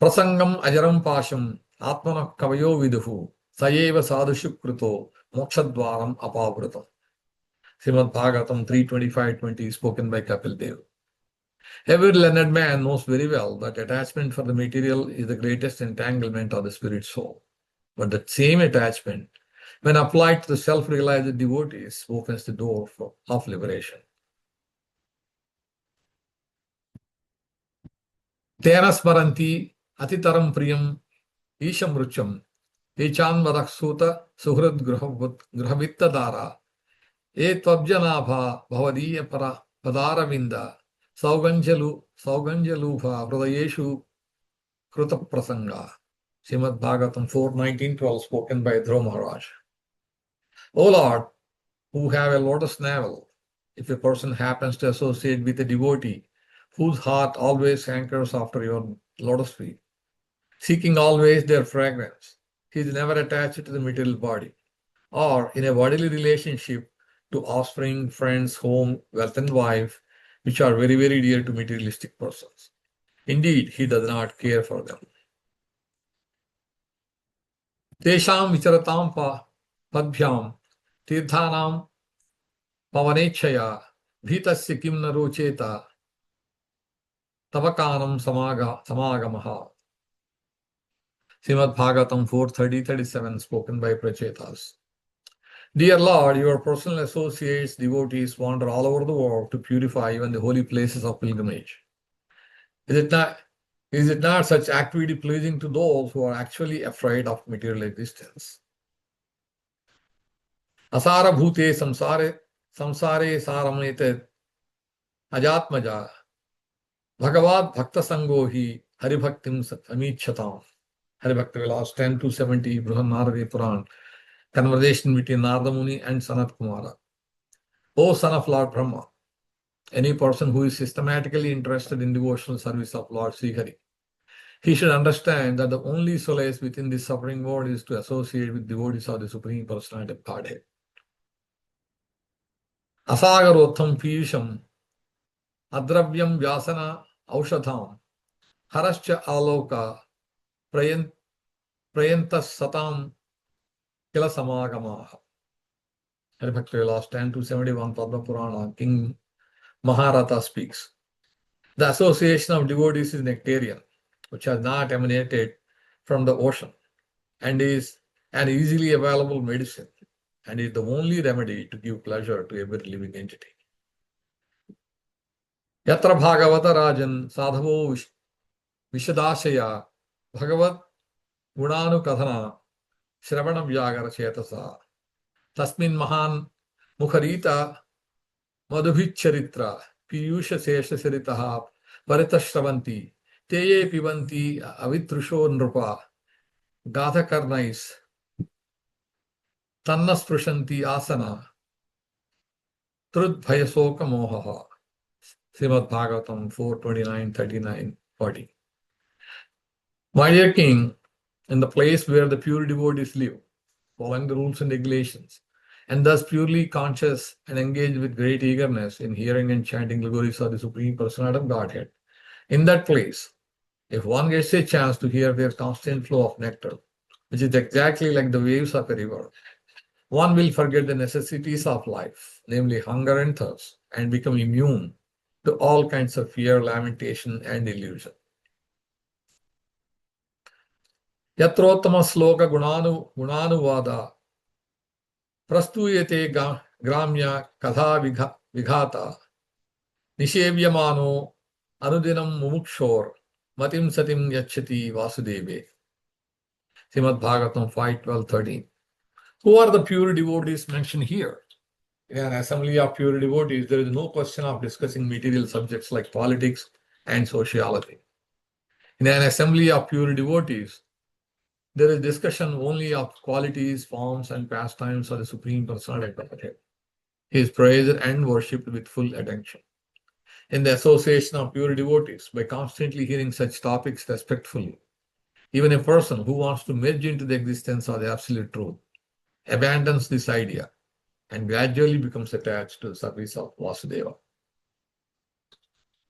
Prasangam ajaram pasham atmana kavayo viduhu sayeva sadhushu kruto mokshadvaram apavrutam. Srimad Bhagavatam 3:25-20, spoken by Kapil Dev. Every learned man knows very well that attachment for the material is the greatest entanglement of the spirit soul. But that same attachment, when applied to the self-realized devotees, opens the door of liberation. Tena smaranti atitaram priyam isham rucham echan vadaksuta suhrad grahavitta dara etvabjanabha bhavadiya padaravinda Sauganjalubha Hridayeshu Kruta Prasanga. Srimad Bhagavatam 4:19-12, spoken by Dhruva Maharaj. O Lord, who have a lotus navel, if a person happens to associate with a devotee whose heart always hankers after your lotus feet, seeking always their fragrance, he is never attached to the material body, or in a bodily relationship to offspring, friends, home, wealth and wife, which are very, very dear to materialistic persons. Indeed, he does not care for them. Tesham vicharatam padbhyam tirthanam pavanechaya bhitasya kim narocheta tavakanam samagamaha. Srimad Bhagavatam 4:30-37, spoken by Prachetas. Dear Lord, your personal associates, devotees wander all over the world to purify even the holy places of pilgrimage. Is it not such activity pleasing to those who are actually afraid of material existence? Asara bhute samsare saramete ajatmaja bhagavad bhakta sangohi hari-bhaktim amichhatam. Hari-bhakti-vilāsa 10-70, Brihannaradaya Purana. Conversation between Narada Muni and Sanat Kumara. O son of Lord Brahma, any person who is systematically interested in devotional service of Lord Sri Hari He should understand that the only solace within this suffering world is to associate with devotees of the Supreme Personality of Godhead. Asagarotham piyusham adravyam vyasana aushadham harascha aloka prayantas satam kila samagamaha. Hari-bhakti-vilāsa 10-71 Padma Purana, King Maharata speaks. The association of devotees is nectarian, which has not emanated from the ocean, and is an easily available medicine, and is the only remedy to give pleasure to every living entity. Yatra Bhagavata Rajan Sadhavo Vishadashaya Bhagavat Gunanu Kathana Shravanam Vyagara Chetasa Tasmin Mahan Mukharita Madhubhicharitra Piyusha Sesha Saritaha Paritashravanti Teye Pivanti Avitrusho Nrupa Gatha Karnais Tannas Prushanti Asana Trud Bhayasoka Mohaha. Srimad Bhagavatam 4:29, 39, 40. My dear king, in the place where the pure devotees live, following the rules and regulations, and thus purely conscious and engaged with great eagerness in hearing and chanting the glories of the Supreme Personality of Godhead, in that place, if one gets a chance to hear their constant flow of nectar, which is exactly like the waves of a river, one will forget the necessities of life, namely hunger and thirst, and become immune to all kinds of fear, lamentation, and illusion. Yatrottama sloka gunanuvada prastuyate gramya katha vighata nishevyamano anudinam mumukshor matim satim yachati vasudeve. Srimad Bhagavatam 5:12-13. Who are the pure devotees mentioned here? In an assembly of pure devotees, there is no question of discussing material subjects like politics and sociology. In an assembly of pure devotees, there is discussion only of qualities, forms, and pastimes of the Supreme Personality of Godhead. He is praised and worshipped with full attention. In the association of pure devotees, by constantly hearing such topics respectfully, even a person who wants to merge into the existence of the absolute truth abandons this idea and gradually becomes attached to the service of Vasudeva.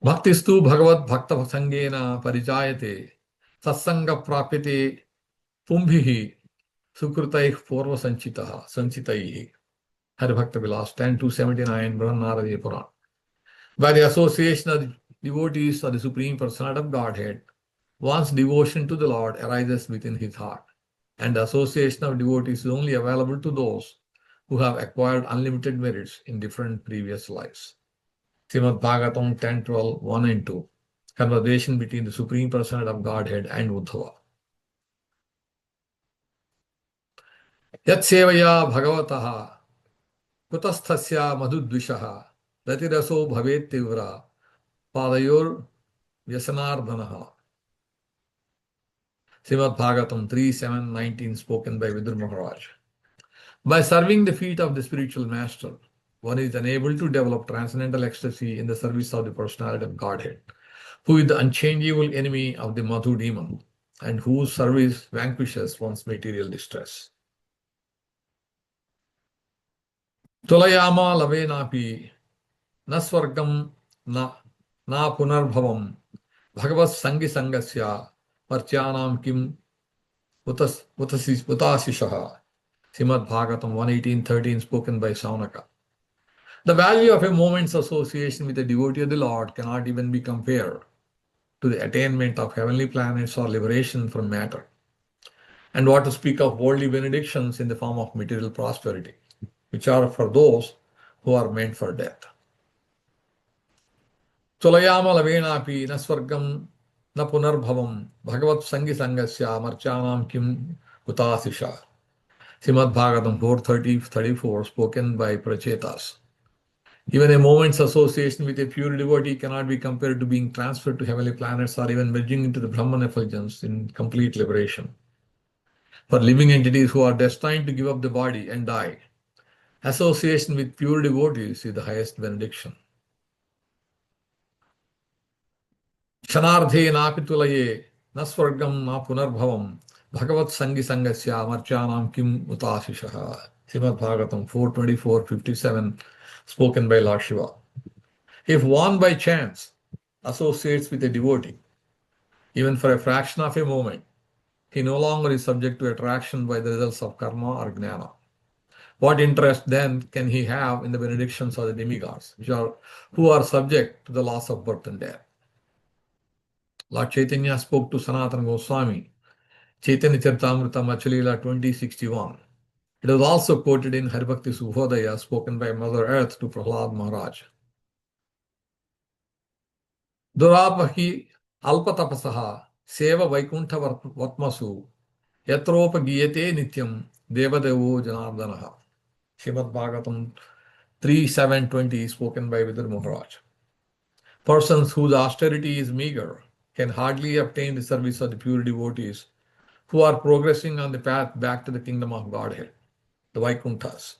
Bhaktistu Bhagavad Bhakta Sangena Parijayate Satsanga Prapyate Pumbhihi Sukrutai Purva Sanchitaihi. Hari-bhakti-vilāsa 10-79 Brahmanaradi Purana. By the association of the devotees of the Supreme Personality of Godhead, one's devotion to the Lord arises within his heart, and the association of devotees is only available to those who have acquired unlimited merits in different previous lives. Srimad Bhagavatam 10:12, 1 and 2. Conversation between the Supreme Personality of Godhead and Uddhava. Yat sevaya bhagavataha kutasthasya madhudvishaha ratiraso bhavet tivra padayor vyasanardhanaha. Srimad Bhagavatam 3:7-19 spoken by Vidur Maharaj. By serving the feet of the spiritual master, one is enabled to develop transcendental ecstasy in the service of the Personality of Godhead, who is the unchangeable enemy of the Madhu demon, and whose service vanquishes one's material distress. Tulayama lavenapi nasvargam na punarbhavam bhagavat sangi sangasya parchyanam kim utasishaha. Srimad Bhagavatam 1:18-13 spoken by Saunaka. The value of a moment's association with a devotee of the Lord cannot even be compared to the attainment of heavenly planets or liberation from matter. And what to speak of worldly benedictions in the form of material prosperity, which are for those who are meant for death. Tulayama lavenapi nasvargam na punarbhavam bhagavat sangi sangasya marchanam kim utasisha. Srimad Bhagavatam 4:30-34 spoken by Prachetas. Even a moment's association with a pure devotee cannot be compared to being transferred to heavenly planets or even merging into the Brahman effulgence in complete liberation. For living entities who are destined to give up the body and die, association with pure devotees is the highest benediction. Shanardhe napitulaye na swargam na punarbhavam bhagavat sangi sangasya marchanam kim utashishaha. Srimad Bhagavatam 4:24-57, spoken by Lord Shiva. If one by chance associates with a devotee, even for a fraction of a moment, he no longer is subject to attraction by the results of karma or jnana. What interest then can he have in the benedictions of the demigods, who are subject to the loss of birth and death? Lord Chaitanya spoke to Sanatana Goswami, Chaitanya Charitamrita Machalila 2061. It was also quoted in Hari-bhakti-vilāsa, spoken by Mother Earth to Prahlad Maharaj. Durapahi alpatapasaha seva vaikuntha vatmasu yatropa giyate nityam devadevo janardanaha. Srimad Bhagavatam 3:7-20, spoken by Vidur Maharaj. Persons whose austerity is meager can hardly obtain the service of the pure devotees who are progressing on the path back to the kingdom of Godhead, the Vaikunthas.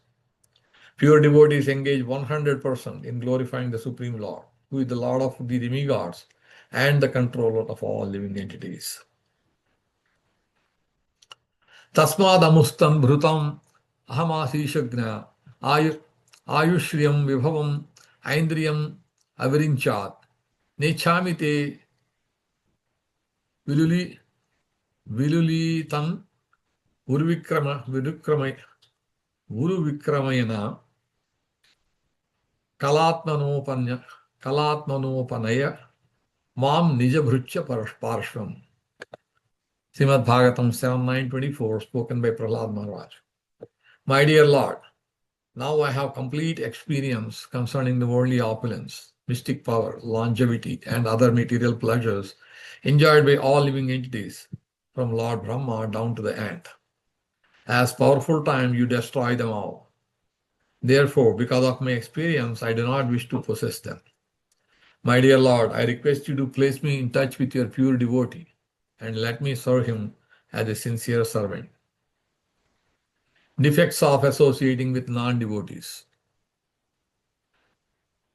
Pure devotees engage 100% in glorifying the Supreme Lord, who is the Lord of the demigods and the controller of all living entities. Tasmad amustam bhrutam ahamasishagna ayushriyam vibhavam aindriyam avirinchat nechamite vilulitan uruvikramayana kalatmanopanaya mam nijabhrucha parshvam. Srimad Bhagavatam 7:9-24, spoken by Prahlad Maharaj. My dear Lord, now I have complete experience concerning the worldly opulence, mystic power, longevity, and other material pleasures enjoyed by all living entities, from Lord Brahma down to the ant. As powerful time, you destroy them all. Therefore, because of my experience, I do not wish to possess them. My dear Lord, I request you to place me in touch with your pure devotee and let me serve him as a sincere servant. Defects of associating with non-devotees.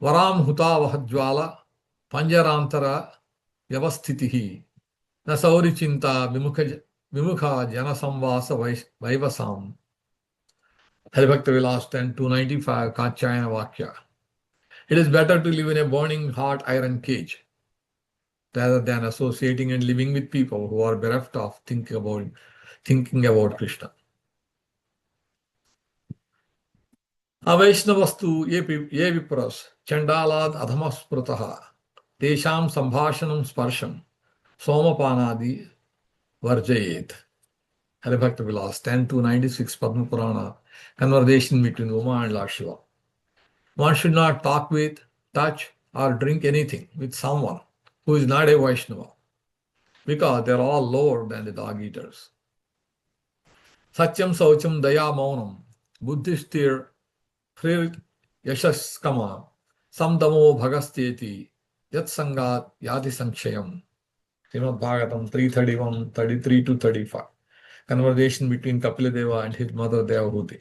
Varam hutavahajwala panjarantara vyavasthitihi na saurichinta vimukha janasamvasa vaivasam. Hari-bhakti-vilāsa 10:295, Kachayana Vakya. It is better to live in a burning hot iron cage rather than associating and living with people who are bereft of thinking about Krishna. Avaishnavastu ye vipras chandalad adhamasprutaha tesham sambhashanam sparsham somapanadi varjayet. Hari-bhakti-vilāsa 10:296, Padma Purana, conversation between Uma and Lord Shiva. One should not talk with, touch, or drink anything with someone who is not a Vaishnava, because they are all lower than the dog eaters. Satyam saucham daya maunam buddhistir hrir yashaskama samdamo bhagasteti yat sangat yadi sankshayam. Srimad Bhagavatam 3:31-33-35. Conversation between Kapiladeva and his mother Devahuti.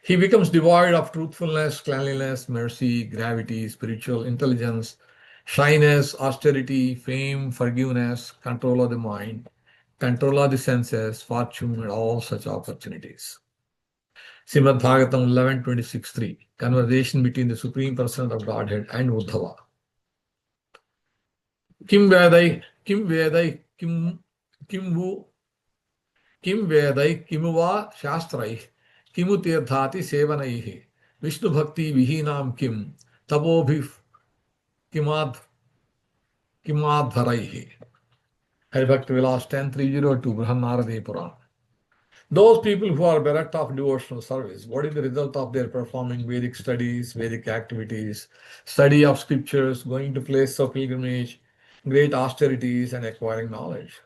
He becomes devoid of truthfulness, cleanliness, mercy, gravity, spiritual intelligence, shyness, austerity, fame, forgiveness, control of the mind, control of the senses, fortune, and all such opportunities. Srimad Bhagavatam 11:26-3. Conversation between the Supreme Person of Godhead and Uddhava. Kim Vedai, kimuva shastrai, kimu tirthati sevanaihi, Vishnu bhakti vihinam kim, tabobhi kimadharaihi. Hari-bhakti-vilāsa 10:302, Brahmanaradi Purana. Those people who are bereft of devotional service, what is the result of their performing Vedic studies, Vedic activities, study of scriptures, going to places of pilgrimage, great austerities, and acquiring knowledge?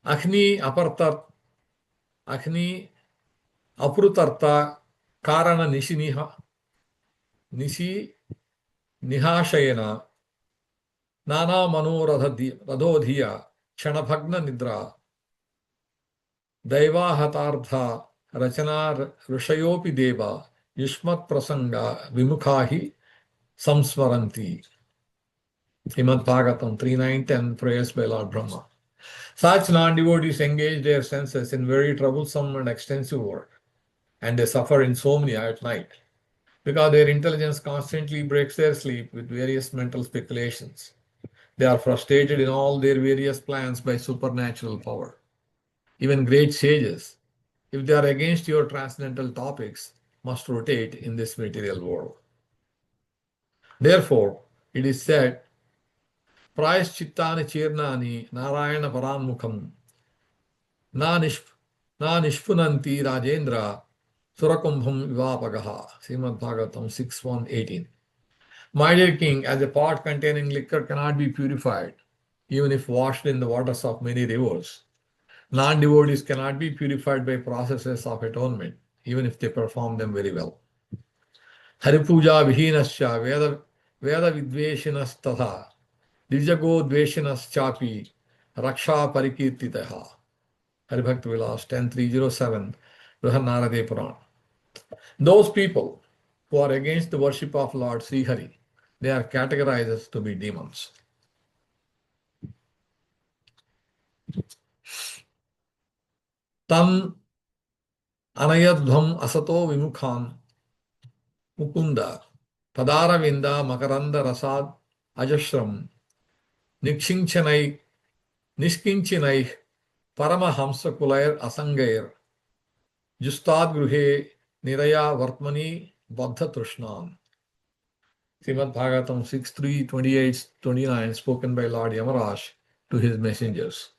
Akhni aprutarta karana nishi nihashayana nana manoradhodhiya kshanabhagna nidra daivahatartha rachana rishayopi deva yushmat prasanga vimukhahi samsmaranti. Srimad Bhagavatam 3.9.10, prayers by Lord Brahma. Such non-devotees engage their senses in very troublesome and extensive work, and they suffer insomnia at night because their intelligence constantly breaks their sleep with various mental speculations. They are frustrated in all their various plans by supernatural power. Even great sages, if they are against your transcendental topics, must rotate in this material world. Therefore, it is said, Prayaschittani chirnani narayana parammukham na nishpunanti rajendra surakumbham vivapagaha. Srimad Bhagavatam 6.1.18. My dear king, as a pot containing liquor cannot be purified, even if washed in the waters of many rivers, non-devotees cannot be purified by processes of atonement, even if they perform them very well. Haripuja vihinascha veda vidveshinasthatha dijago dveshinaschapi raksha parikirtitaha. Hari-bhakti-vilāsa 10.307 Brihanarade Purana. Those people who are against the worship of Lord Sri Hari, they are categorized to be demons. Tan anayadhvam asato vimukhan mukunda padaravinda makaranda rasad ajashram nikshinchanai nishkinchinai paramahamsa kulair asangair justad gruhe niraya vartmani baddha trishnan. Srimad Bhagavatam 6.3, 28, 29, spoken by Lord Yamaraj to his messengers.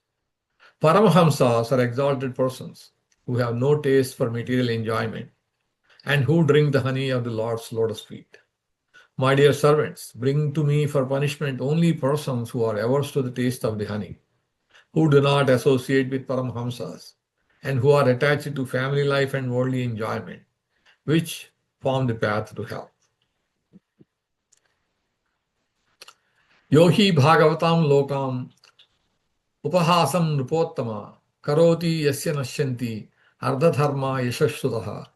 Paramahamsas are exalted persons who have no taste for material enjoyment and who drink the honey of the Lord's lotus feet. My dear servants, bring to me for punishment only persons who are averse to the taste of the honey, who do not associate with Paramahamsas, and who are attached to family life and worldly enjoyment, which form the path to hell. Yohi Bhagavatam Lokam Upahasam Nupottama Karoti Yasya Nashyanti Ardhadharma Yashashsutaha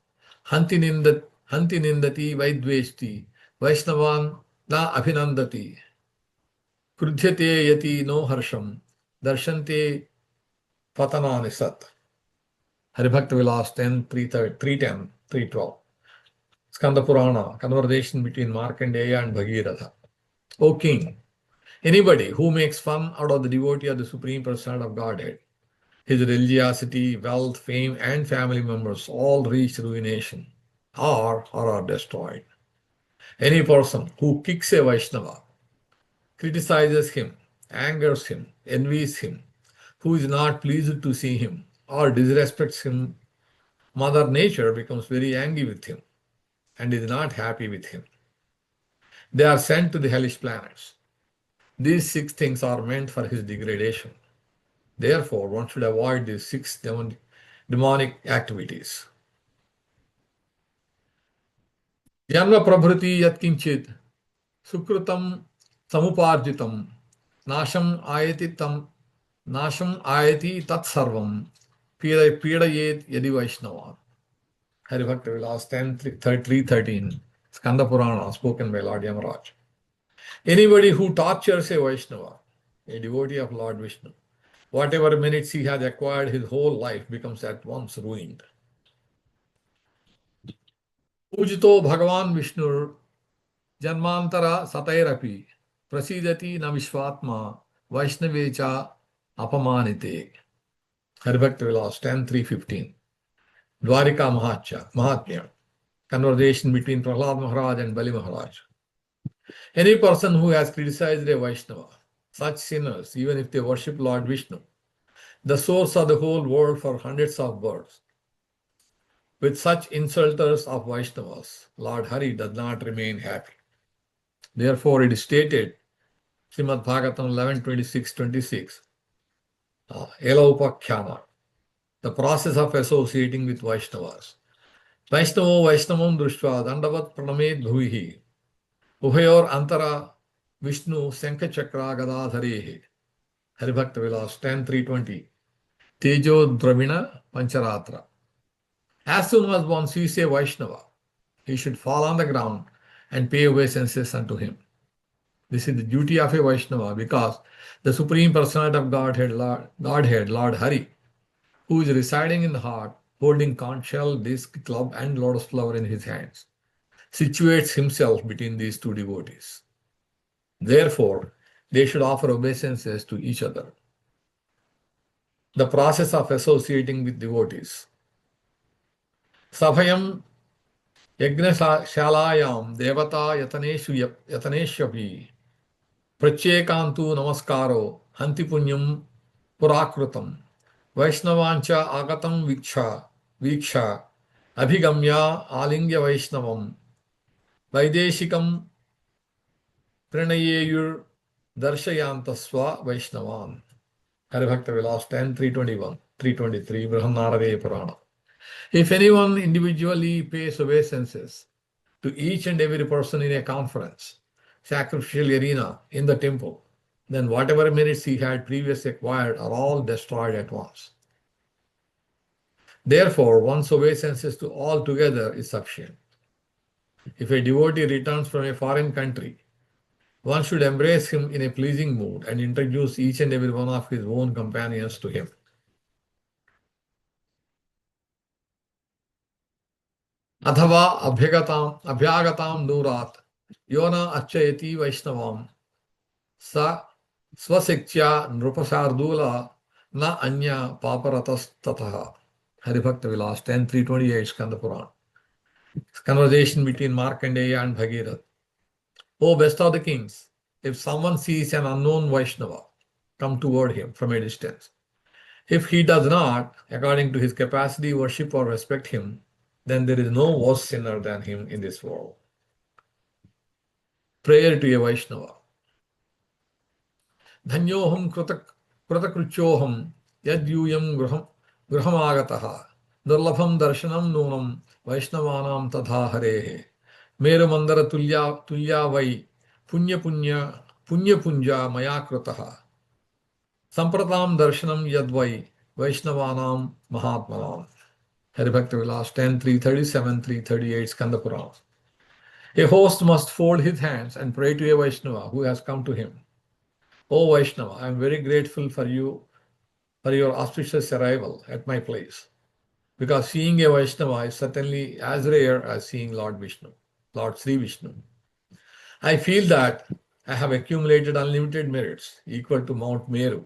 Hanti Nindati Vaidveshti Vaishnavan Na Abhinandati Krudhyate Yati No Harsham Darshante Patanani Sat. Hari-bhakti-vilāsa 10.310, 312. Skanda Purana, conversation between Markandeya and Bhagiratha. O king, anybody who makes fun out of the devotee of the Supreme Personality of Godhead, his religiosity, wealth, fame, and family members all reach ruination or are destroyed. Any person who kicks a Vaishnava, criticizes him, angers him, envies him, who is not pleased to see him, or disrespects him, Mother Nature becomes very angry with him and is not happy with him. They are sent to the hellish planets. These 6 things are meant for his degradation. Therefore, one should avoid these 6 demonic activities. Janma prabhriti yatkinchit sukrutam samuparjitam nasham ayati tat sarvam pidayet yadi Vaishnava. Hari-bhakti-vilāsa 10.3.13 Skanda Purana, spoken by Lord Yamaraj. Anybody who tortures a Vaishnava, a devotee of Lord Vishnu, whatever minutes he has acquired, his whole life becomes at once ruined. Pujito Bhagavan Vishnur Janmantara Satairapi Prasidati na Vishvatma Vaishnavecha Apamanite. Hari-bhakti-vilāsa 10.3.15 Dwarika Mahatmya, conversation between Prahlad Maharaj and Bali Maharaj. Any person who has criticized a Vaishnava, such sinners, even if they worship Lord Vishnu, the source of the whole world for hundreds of births, with such insulters of Vaishnavas, Lord Hari does not remain happy. Therefore, it is stated, Srimad Bhagavatam 11.26.26, Elaupakhyanar, the process of associating with Vaishnavas. Vaishnavo Vaishnavam Drushva Dandavat Pranamed Bhuvihi Ubhayor Antara Vishnu Sankachakra Gadadharehe. Hari-bhakti-vilāsa 10.3.20 Tejo Dravina Pancharatra. As soon as one sees a Vaishnava, he should fall on the ground and pay obeisances unto him. This is the duty of a Vaishnava because the Supreme Personality of Godhead, Lord Hari, who is residing in the heart, holding conch shell, disc, club, and lotus flower in his hands, situates himself between these two devotees. Therefore, they should offer obeisances to each other. The process of associating with devotees. Sabhayam Yajnasalayam Devata Yataneshwapi Prachekantu Namaskaro Hanti Punyam Purakrutam Vaishnavancha Agatam Viksha Abhigamya Alingya Vaishnavam Vaideshikam Pranayeyur Darshayantasva Vaishnavan. Hari-bhakti-vilāsa 10, 321, 323, Brahmanaradeya Purana. If anyone individually pays obeisances to each and every person in a conference, sacrificial arena, in the temple, then whatever merits he had previously acquired are all destroyed at once. Therefore, one's obeisances to all together is sufficient. If a devotee returns from a foreign country, one should embrace him in a pleasing mood and introduce each and every one of his own companions to him. Athava abhyagatam nurat yona achayati vaishnavam sa swasikcha nrupasardula na anya paparatas tataha. Hari-bhakti-vilāsa 10, 328, Skanda Purana. Conversation between Markandeya and Bhagirath. O best of the kings, if someone sees an unknown Vaishnava come toward him from a distance, if he does not, according to his capacity, worship or respect him, then there is no worse sinner than him in this world. Prayer to a Vaishnava. Dhanyoham kratakruchoham yadyuyam gruhamagataha durlabham darshanam nunam Vaishnavanam tadha harehe Meru mandara tulya vai punya punja maya krutaha Sampratam darshanam yadvai Vaishnavanam mahatmanam. Hari-bhakti-vilāsa 10, 337, 338, Skanda Purana. A host must fold his hands and pray to a Vaishnava who has come to him. O Vaishnava, I am very grateful for your auspicious arrival at my place, because seeing a Vaishnava is certainly as rare as seeing Lord Sri Vishnu. I feel that I have accumulated unlimited merits equal to Mount Meru.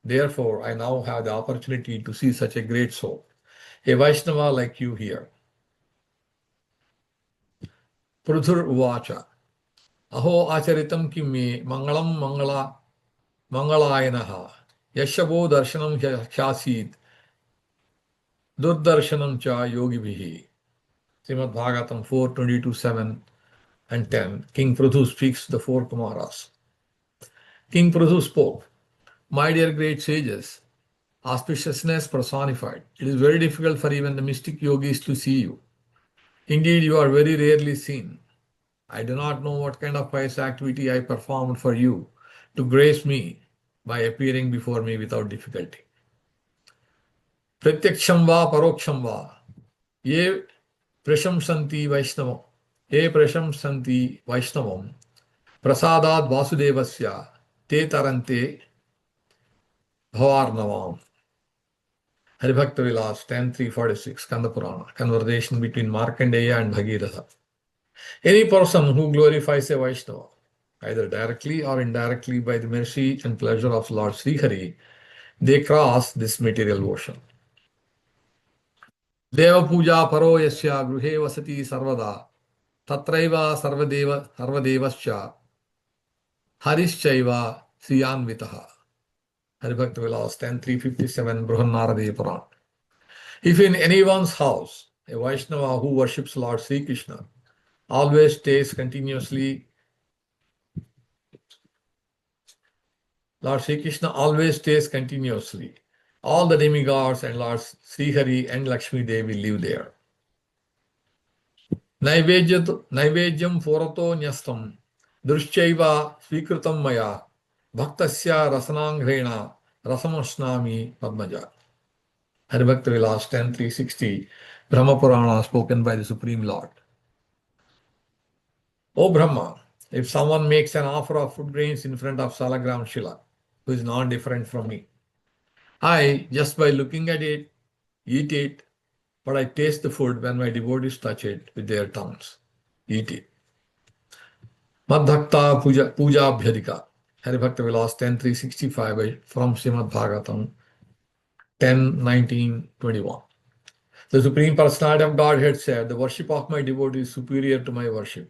Therefore, I now have the opportunity to see such a great soul, a Vaishnava like you here. Prudhur Uvacha Aho Acharitam Kimme Mangalam Mangalayanaha Yashabo Darshanam Kyasid Durdarshanam Cha Yogibhihi. Srimad Bhagavatam 4:22, 7 and 10. King Prithu speaks to the four Kumaras. King Prithu spoke, My dear great sages, auspiciousness personified, it is very difficult for even the mystic yogis to see you. Indeed, you are very rarely seen. I do not know what kind of pious activity I performed for you to grace me by appearing before me without difficulty. Pratyaksham va paroksham va ye prashamsanti Vaishnavam prasadat vasudevasya te tarante bhavarnavam. Hari-bhakti-vilāsa 10, 346, Skanda Purana. Conversation between Markandeya and Bhagiratha. Any person who glorifies a Vaishnava, either directly or indirectly by the mercy and pleasure of Lord Sri Hari, they cross this material ocean. Deva puja paro yasya gruhe vasati sarvada tatraiva sarvadevascha harischaiva siyanvitaha. Hari-bhakti-vilāsa 10, 357, Brahmanaradeya Purana. If in anyone's house a Vaishnava who worships Lord Sri Krishna always stays continuously, Lord Sri Krishna always stays continuously, all the demigods and Lord Sri Hari and Lakshmi Devi live there. Naivedyam forato nyastam drushchaiva svikritam maya bhaktasya rasanangrena rasamasnami padmaja. Hari-bhakti-vilāsa 10, 360, Brahma Purana spoken by the Supreme Lord. O Brahma, If someone makes an offer of food grains in front of Salagram Shila, who is non-different from me, I, just by looking at it, eat it, but I taste the food when my devotees touch it with their tongues. Eat it. Madhakta Puja Abhyadika. Hari-bhakti-vilāsa 10.365 from Srimad Bhagavatam 10.19.21. The Supreme Personality of Godhead said, the worship of my devotee is superior to my worship.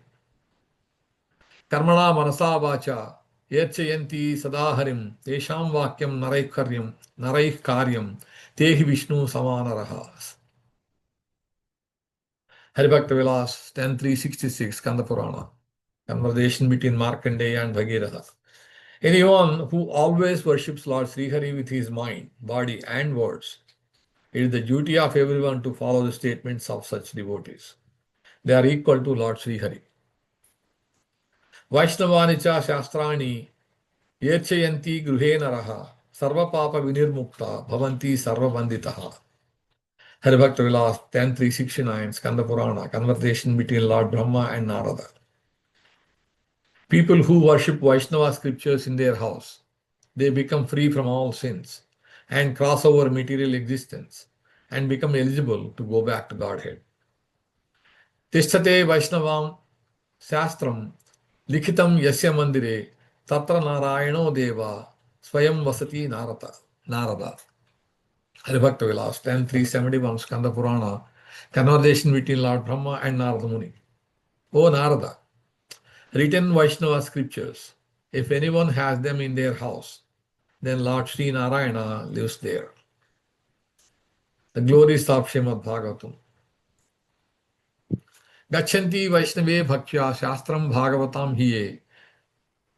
Karmana manasa vacha yerchayanti sadaharim tesham vakyam naraih karyam tehi Vishnu samanaraha. Hari-bhakti-vilāsa 10.366 Skanda Purana. Conversation between Markandeya and Bhagiraha. Anyone who always worships Lord Sri Hari with his mind, body and words, it is the duty of everyone to follow the statements of such devotees. They are equal to Lord Sri Hari. Vaishnavani cha shastrani yerchayanti gruhe naraha sarva papa vinirmukta bhavanti sarva banditaha. Hari-bhakti-vilāsa 10.369 Skanda Purana. Conversation between Lord Brahma and Narada. People who worship Vaishnava scriptures in their house, they become free from all sins and cross over material existence and become eligible to go back to Godhead. Tishtate Vaishnavam Shastram Likhitam Yasya Mandire Tatra Narayano Deva Swayam Vasati Narada. Hari-bhakti-vilāsa 10.371 Skanda Purana. Conversation between Lord Brahma and Narada Muni. O Narada, written Vaishnava scriptures, if anyone has them in their house, then Lord Sri Narayana lives there. The glories of Srimad Bhagavatam. Gachanti Vaishnave Bhaktya Shastram Bhagavatam Hiye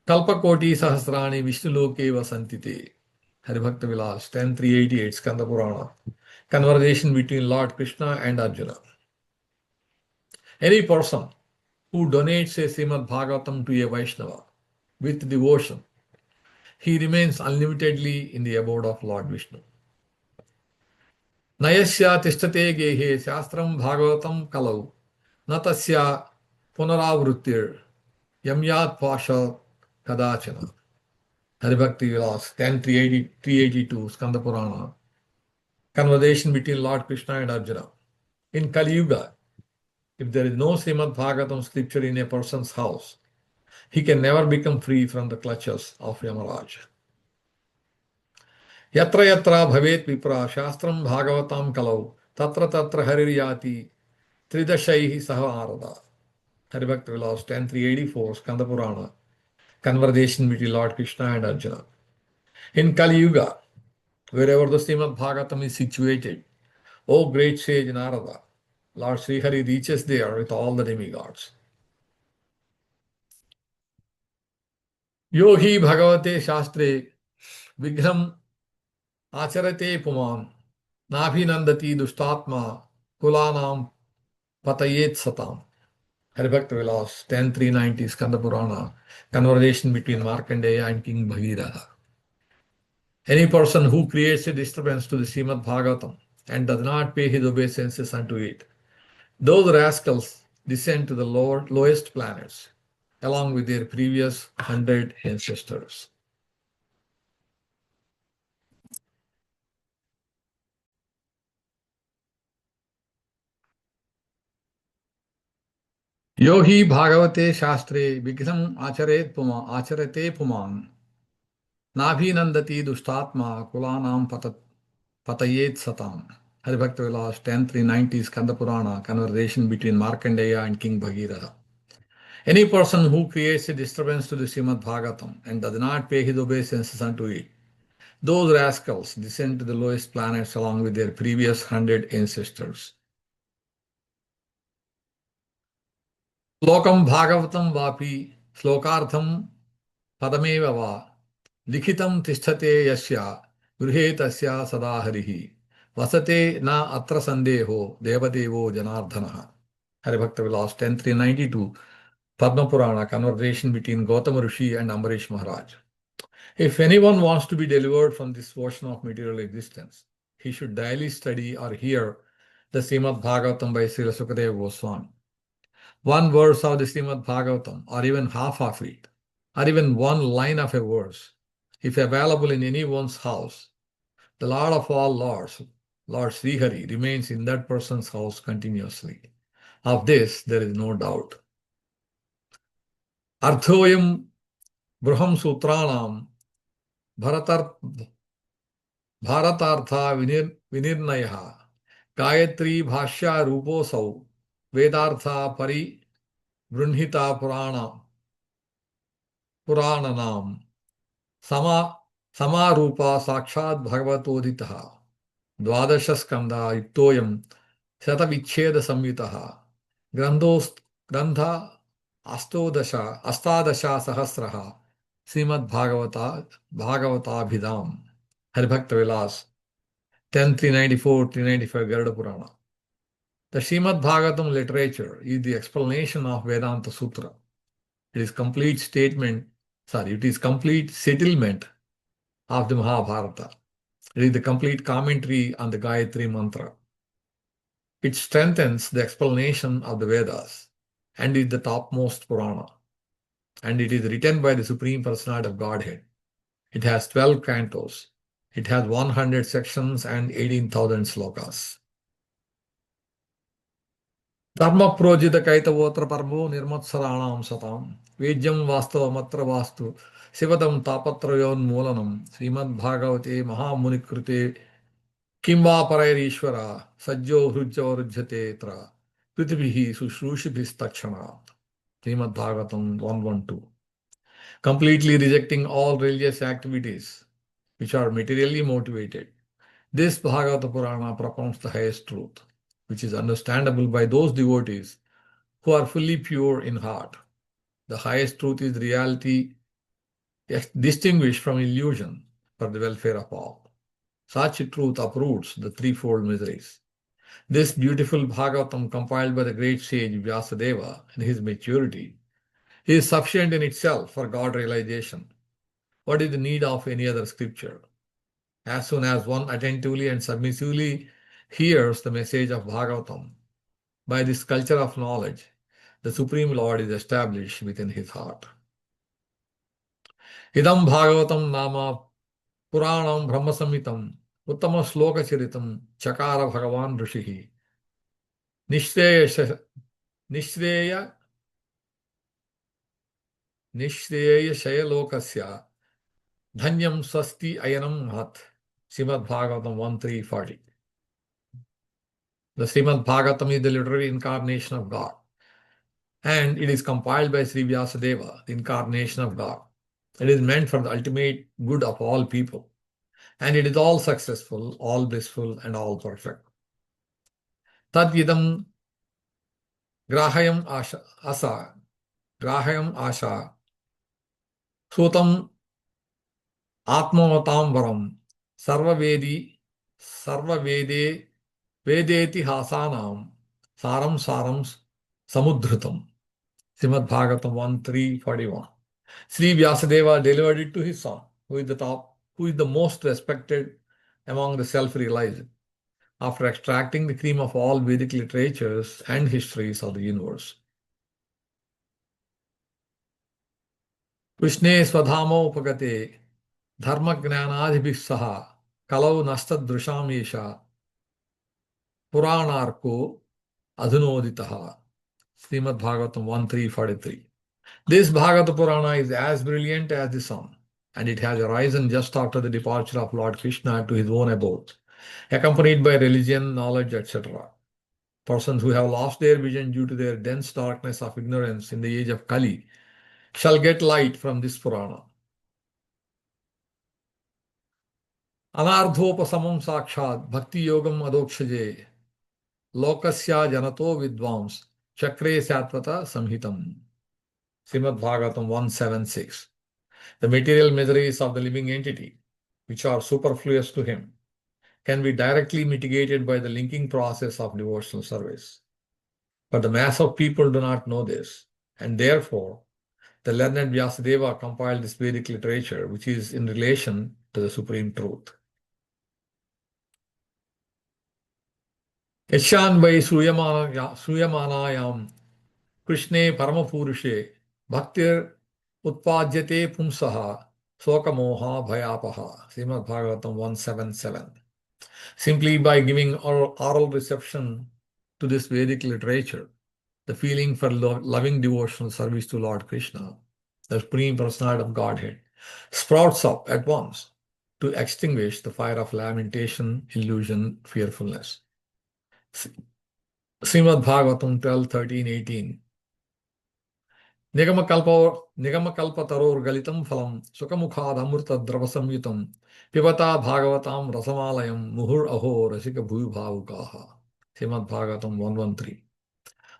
Kalpakoti Sahasrani Vishnuloke Vasantite. Hari-bhakti-vilāsa 10.388 Skanda Purana. Conversation between Lord Krishna and Arjuna. Any person who donates a Srimad Bhagavatam to a Vaishnava with devotion, he remains unlimitedly in the abode of Lord Vishnu. Nayasya tishtate gehe shastram bhagavatam kalau natasya punaravrittir yamyat pasha kadachana. Hari-bhakti-vilāsa 10.382 Skanda Purana. Conversation between Lord Krishna and Arjuna. In Kali Yuga, if there is no Srimad Bhagavatam scripture in a person's house, he can never become free from the clutches of Yamaraj. Yatra yatra bhavet vipra shastram bhagavatam kalau tatra tatra hariryati tridashaihi saha arada. Hari-bhakti-vilāsa 10.384 Skanda Purana. Conversation between Lord Krishna and Arjuna. In Kali Yuga, wherever the Srimad Bhagavatam is situated, O great sage Narada, Lord Sri Hari reaches there with all the demigods. Yohi Bhagavate Shastre Vighram Acharate Puman Nabhinandati Dushtatma Kulanam Patayet Satam. Hari-bhakti-vilāsa 10.390 Skanda Purana. Conversation between Markandeya and King Bhagiraha. Any person who creates a disturbance to the Srimad Bhagavatam and does not pay his obeisances unto it, those rascals descend to the lowest planets along with their previous 100 ancestors. Yohi Bhagavate Shastre Vighram Acharate Puman Nabhinandati Dushtatma Kulanam Patayet Satam. Hari-bhakti-vilāsa 10.390 Skanda Purana. Conversation between Markandeya and King Bhagiraha. Any person who creates a disturbance to the Srimad Bhagavatam and does not pay his obeisances unto it, those rascals descend to the lowest planets along with their previous 100 ancestors. Slokam Bhagavatam Vapi Slokartham Padameva Va Likhitam Tishthate Yasya Gruhe Tasya Sadaharihi Vasate Na Atra Sandeho Devadevo Janardhanaha. Hari-bhakti-vilāsa 10.392 Padma Purana. Conversation between Gautama Rishi and Ambarish Maharaj. If anyone wants to be delivered from this ocean of material existence, he should daily study or hear the Srimad Bhagavatam by Srila Sukadeva Goswami. One verse of the Srimad Bhagavatam, or even half of it, or even one line of a verse, if available in anyone's house, the Lord of all Lords, Lord Sri Hari, remains in that person's house continuously. Of this, there is no doubt. Arthoyam Bruham Sutranam Bharatar Bharatartha Vinirnayaha Gayatri Bhashya Ruposau Vedartha Pari Brunhita Purananam Samarupa Sakshat Bhagavatoditaha Dvadasha Skanda Yuktoyam Shatavicheda Samyutaha Grandha Astadasha Sahasraha Srimad Bhagavatabhidam Hari-bhakti-vilāsa 10.394-395 Garuda Purana. The Srimad Bhagavatam literature is the explanation of Vedanta Sutra. It is complete settlement of the Mahabharata. It is the complete commentary on the Gayatri Mantra. It strengthens the explanation of the Vedas and is the topmost Purana. And it is written by the Supreme Personality of Godhead. It has 12 cantos. It has 100 sections and 18,000 slokas. Dharma projita kaitavotra parvo nirmatsaranam satam Vejyam vastavamatra vastu Sivatam tapatrayon moolanam Srimad Bhagavate Mahamunikrute Kimva Parairishvara Sajjo Hrujjavarujjate Tra Prithvihi Sushrushibistakshanat Srimad Bhagavatam 112. Completely rejecting all religious activities which are materially motivated, this Bhagavata Purana propounds the highest truth, which is understandable by those devotees who are fully pure in heart. The highest truth is reality distinguished from illusion for the welfare of all. Such a truth uproots the threefold miseries. This beautiful Bhagavatam compiled by the great sage Vyasadeva in his maturity is sufficient in itself for God realization. What is the need of any other scripture? As soon as one attentively and submissively hears the message of Bhagavatam, by this culture of knowledge, the Supreme Lord is established within his heart. Idam Bhagavatam Nama Puranam Brahma Samhitam Uttama Sloka Charitam Chakara Bhagavan Rishihi Nishreya Shayalokasya Dhanyam Swasti Ayanam Mahat Srimad Bhagavatam 1.3.40. The Srimad Bhagavatam is the literary incarnation of God, and it is compiled by Sri Vyasadeva, the incarnation of God. It is meant for the ultimate good of all people, and it is all successful, all blissful, and all perfect. Tad yidam grahayam asha sutam atmavatam varam sarvavedi vedeti hasanam saram samudhritam. Srimad Bhagavatam 1.3.41. Sri Vyasadeva delivered it to his son, who is the most respected among the self-realized, after extracting the cream of all Vedic literatures and histories of the universe. Krishne swadhamo upagate dharma jnanadhibhih saha kalau nastadrusham yesha puranarko adhunoditaha. Srimad Bhagavatam 1.3.43. This Bhagavata Purana is as brilliant as the sun, and it has arisen just after the departure of Lord Krishna to his own abode, accompanied by religion, knowledge, etc. Persons who have lost their vision due to their dense darkness of ignorance in the age of Kali shall get light from this Purana. Anardhopasamam sakshat bhakti yogam adokshaje lokasya janato vidvams chakre satvata samhitam. Srimad Bhagavatam 1.7.6. The material miseries of the living entity, which are superfluous to him, can be directly mitigated by the linking process of devotional service. But the mass of people do not know this, and therefore the learned Vyasadeva compiled this Vedic literature, which is in relation to the supreme truth. Yashan vai sruyamanayam Krishne Paramapurushe Bhaktir Utpadyate Pumsaha Sokamoha Bhayapaha. Srimad Bhagavatam 177. Simply by giving oral reception to this Vedic literature, the feeling for loving devotional service to Lord Krishna, the Supreme Personality of Godhead, sprouts up at once to extinguish the fire of lamentation, illusion, fearfulness. Srimad Bhagavatam 12, 13, 18. Nigamakalpataror phalam sukamukhad amrita drava samyutam pivata bhagavatam rasamalayam muhur aho rasika bhuvibhavukaha. Srimad Bhagavatam 113.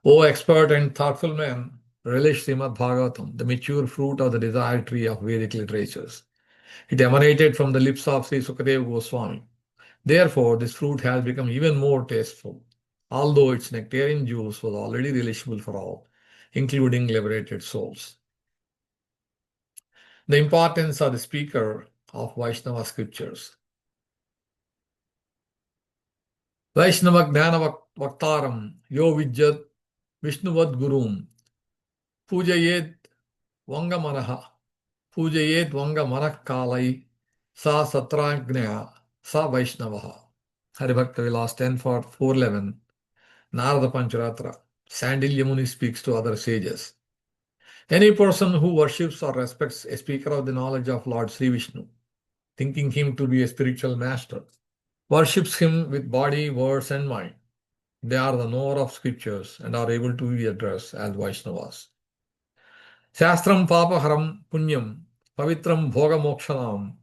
O expert and thoughtful man, relish Srimad Bhagavatam, the mature fruit of the desire tree of Vedic literatures. It emanated from the lips of Sri Sukadeva Goswami. Therefore, this fruit has become even more tasteful, although its nectarian juice was already relishable for all, including liberated souls. The importance of the speaker of Vaishnava scriptures. Vaishnava Jnana Vaktaram Yo Vijjat Vishnuvad Gurum Pujayet Vangamanaha Pujayet Vangamanakkalai Sa Satrajnaya Sa Vaishnavaha. Hari-bhakti-vilāsa 10 for 411. Narada Pancharatra. Sandilya Muni speaks to other sages. Any person who worships or respects a speaker of the knowledge of Lord Sri Vishnu, thinking him to be a spiritual master, worships him with body, words, and mind. They are the knower of scriptures and are able to be addressed as Vaishnavas. Shastram papaharam punyam pavitram bhoga mokshanam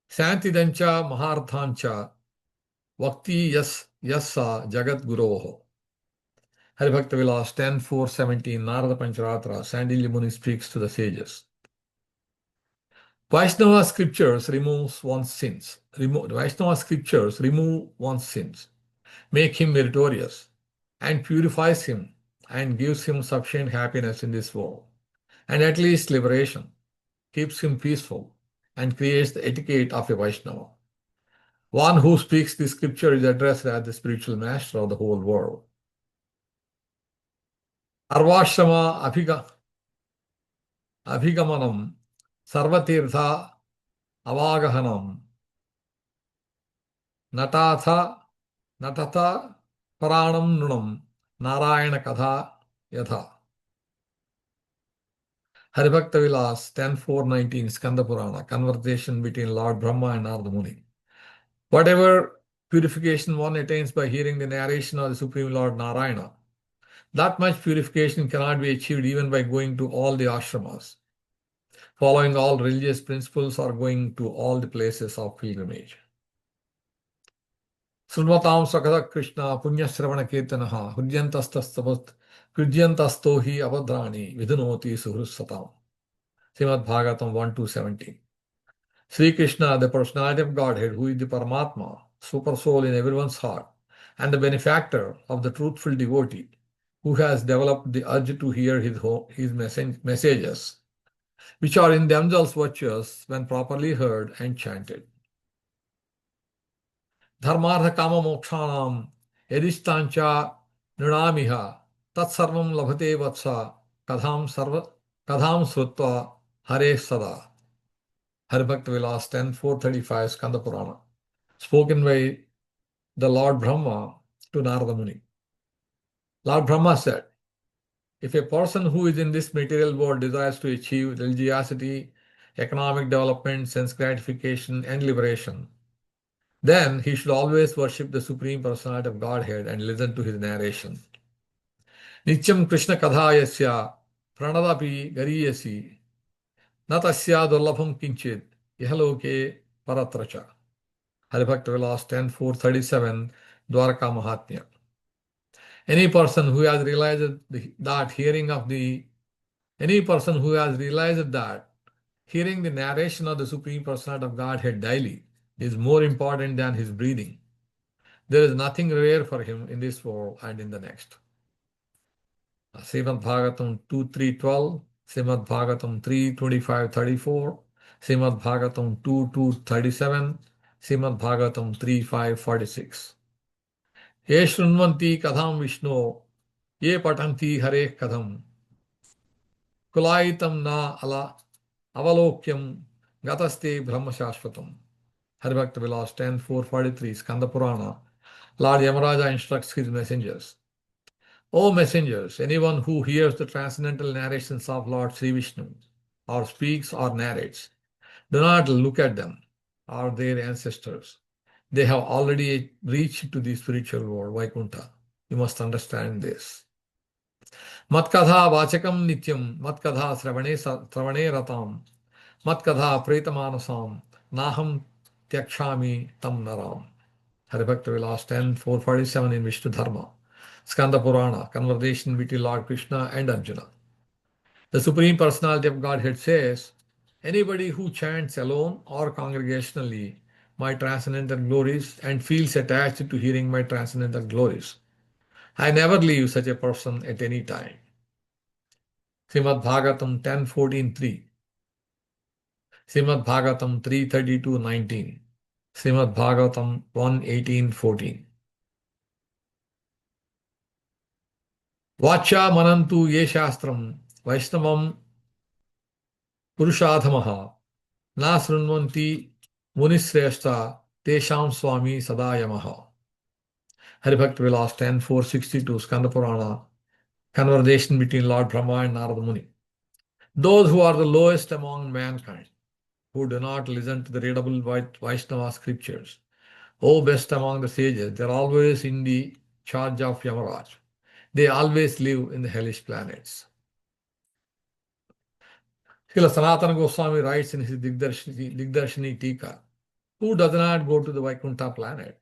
Santidancha maharthancha vakti yassa jagat guroho. Hari-bhakti-vilāsa 10, 4, 17. Narada Pancharatra. Sandilya Muni speaks to the sages. Vaishnava scriptures removes one's sins. Vaishnava scriptures remove one's sins, make him meritorious, and purifies him and gives him sufficient happiness in this world, and at least liberation, keeps him peaceful, and creates the etiquette of a Vaishnava. One who speaks the scripture is addressed as the spiritual master of the whole world. Arvashrama Abhigamanam Sarvatirtha Avagahanam Natata Paranam Nunam Narayana Katha Yatha. Hari-bhakti-vilāsa 10, 4, 19. Skanda Purana. Conversation between Lord Brahma and Narada Muni. Whatever purification one attains by hearing the narration of the Supreme Lord Narayana, that much purification cannot be achieved even by going to all the ashramas, following all religious principles, or going to all the places of pilgrimage. Srunvatam Sakada Krishna Punya Shravana Kirtanaha Hudyantastastavat Kudyantastohi Avadrani Vidunoti Suhrussatam. Srimad Bhagavatam 1-17. Sri Krishna, the personality of Godhead, who is the Paramatma, super soul in everyone's heart, and the benefactor of the truthful devotee, who has developed the urge to hear his messages, which are in themselves virtuous when properly heard and chanted. Dharmartha kama mokshanam yadistancha nrinamiha tatsarvam labhate vatsa kadham srutva hare sada. Hari-bhakti-vilāsa 10, 435. Skanda Purana. Spoken by the Lord Brahma to Narada Muni. Lord Brahma said, if a person who is in this material world desires to achieve religiosity, economic development, sense gratification, and liberation, then he should always worship the Supreme Personality of Godhead and listen to his narration. Nityam Krishna Kadhayasya Pranadapi Gariyasi Natasya Durlabham Kinchit Yahaloke Paratracha. Hari-bhakti-vilāsa 10, 437. Dwaraka Mahatmya. Any person who has realized that hearing the narration of the Supreme Personality of Godhead daily is more important than his breathing, there is nothing rare for him in this world and in the next. Srimad Bhagavatam 2.3.12, Srimad Bhagavatam 3.25.34, Srimad Bhagavatam 2.2.37, Srimad Bhagavatam 3.5.46. Ye shrunvanti kadham Vishnu Ye patanti hare kadam. Kulaitam na ala avalokyam gataste brahma shashvatam. Hari-bhakti-vilāsa 10.443 Skanda Purana. Lord Yamaraja instructs his messengers. O messengers, anyone who hears the transcendental narrations of Lord Sri Vishnu, or speaks or narrates, do not look at them or their ancestors. They have already reached to the spiritual world, Vaikuntha. You must understand this. Matkatha vachakam nityam, matkatha sravane ratam, matkatha pretamanasam, naham tyakshami tam naram. Hari-bhakti-vilāsa 10.447 in Vishnu Dharma. Skanda Purana, conversation between Lord Krishna and Arjuna. The Supreme Personality of Godhead says, anybody who chants alone or congregationally my transcendental glories and feels attached to hearing my transcendental glories, I never leave such a person at any time. Srimad Bhagavatam 10.14.3, Srimad Bhagavatam 3.32.19, Srimad Bhagavatam 1.18.14. Vacha manantu ye shastram Vaishnavam Purushadhamaha na srunvanti munisreshta tesham swami sadayamaha. Hari-bhakti-vilāsa 10.462 Skanda Purana, conversation between Lord Brahma and Narada Muni. Those who are the lowest among mankind, who do not listen to the readable Vaishnava scriptures, O best among the sages, they are always in the charge of Yamaraj. They always live in the hellish planets. Srila Sanatana Goswami writes in his Digdarshini Tika, who does not go to the Vaikuntha planet?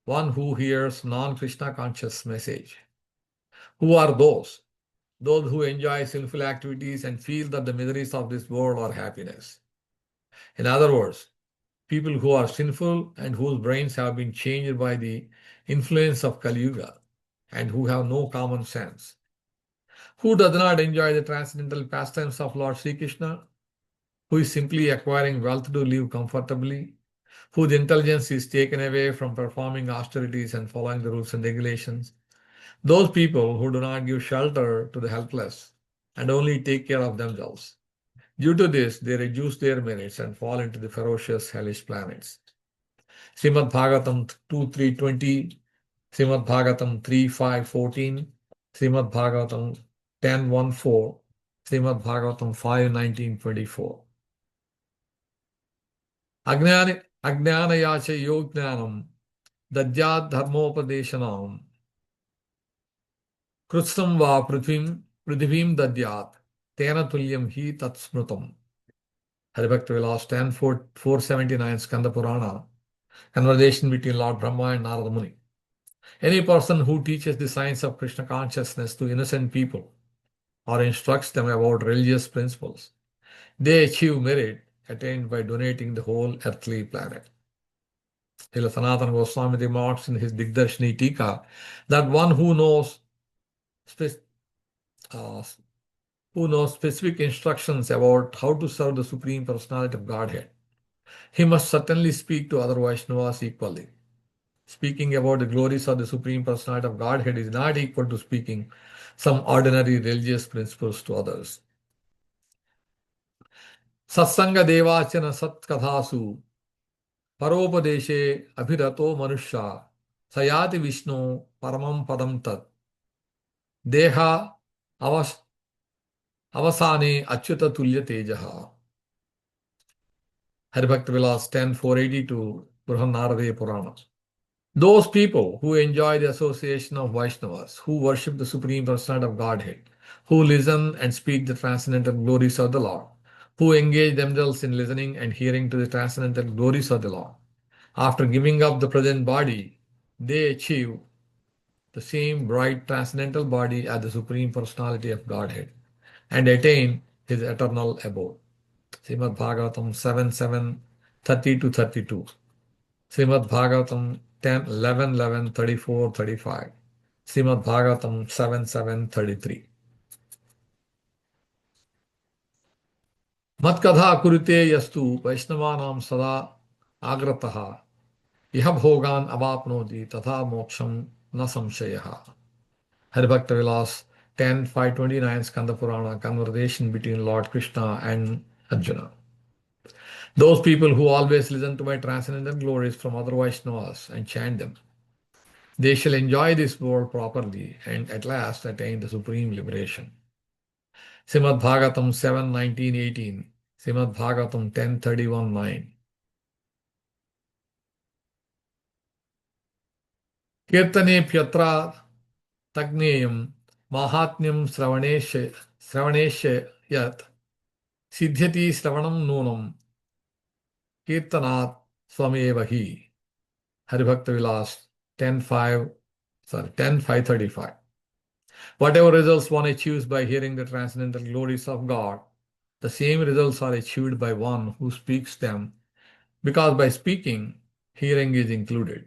One who hears non-Krishna conscious message. Who are those? Those who enjoy sinful activities and feel that the miseries of this world are happiness. In other words, people who are sinful and whose brains have been changed by the influence of Kali Yuga and who have no common sense. Who does not enjoy the transcendental pastimes of Lord Sri Krishna? Who is simply acquiring wealth to live comfortably? Whose intelligence is taken away from performing austerities and following the rules and regulations? Those people who do not give shelter to the helpless and only take care of themselves. Due to this, they reduce their merits and fall into the ferocious hellish planets. Srimad Bhagavatam 2.3.20, Srimad Bhagavatam 3.5.14, Srimad Bhagavatam 10.1.4, Srimad Bhagavatam 5.19.24. Ajnanayacha yognanam dadyat dharmopadeshanam krutsam va prithvim dadyat tena tulyam hi tatsmrutam. Hari-bhakti-vilāsa 10.479 Skanda Purana, conversation between Lord Brahma and Narada Muni. Any person who teaches the science of Krishna consciousness to innocent people or instructs them about religious principles, they achieve merit attained by donating the whole earthly planet. Srila Sanatana Goswami remarks in his Digdarshini Tika that one who knows specific instructions about how to serve the Supreme Personality of Godhead, he must certainly speak to other Vaishnavas equally. Speaking about the glories of the Supreme Personality of Godhead is not equal to speaking some ordinary religious principles to others. Satsanga devachana satkathasu paropadeshe abhirato manusha sayati Vishnu paramam padam tat deha avasane achyuta tulya tejaha. Hari-bhakti-vilāsa 10.482 Brihannaradaya Purana. Those people who enjoy the association of Vaishnavas, who worship the Supreme Personality of Godhead, who listen and speak the transcendental glories of the Lord, who engage themselves in listening and hearing to the transcendental glories of the Lord, after giving up the present body, they achieve the same bright transcendental body as the Supreme Personality of Godhead and attain his eternal abode. Srimad Bhagavatam 7.7, 30-32. Srimad Bhagavatam 10.11.11, 34-35. Srimad Bhagavatam 7.7.33. Matkadha kurite yastu Vaishnavanam sada agrataha iha bhogan avapnoti tatha moksham na samshayaha. Hari-bhakti-vilāsa 10.529 Skanda Purana, conversation between Lord Krishna and Arjuna. Those people who always listen to my transcendental glories from other Vaishnavas and chant them, they shall enjoy this world properly and at last attain the supreme liberation. Srimad Bhagavatam 7:19-18, Srimad Bhagavatam 10:31-9. Kirtane pyatra tagneyam mahatmyam sravaneshya yat siddhyati sravanam nunam kirtanat swameva hi. Hari-bhakti-vilāsa 10:535. Whatever results one achieves by hearing the transcendental glories of God, the same results are achieved by one who speaks them, because by speaking, hearing is included.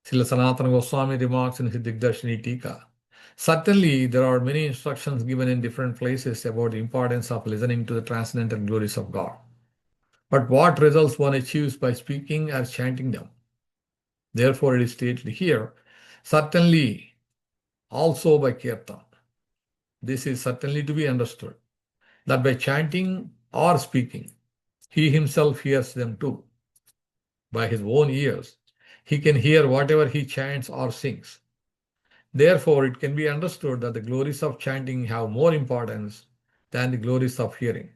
Srila Sanatana Goswami remarks in his Digdarshini Tika, certainly there are many instructions given in different places about the importance of listening to the transcendental glories of God. But what results one achieves by speaking or chanting them? Therefore, it is stated here, certainly also by kirtan. This is certainly to be understood, that by chanting or speaking, he himself hears them too. By his own ears, he can hear whatever he chants or sings. Therefore, it can be understood that the glories of chanting have more importance than the glories of hearing.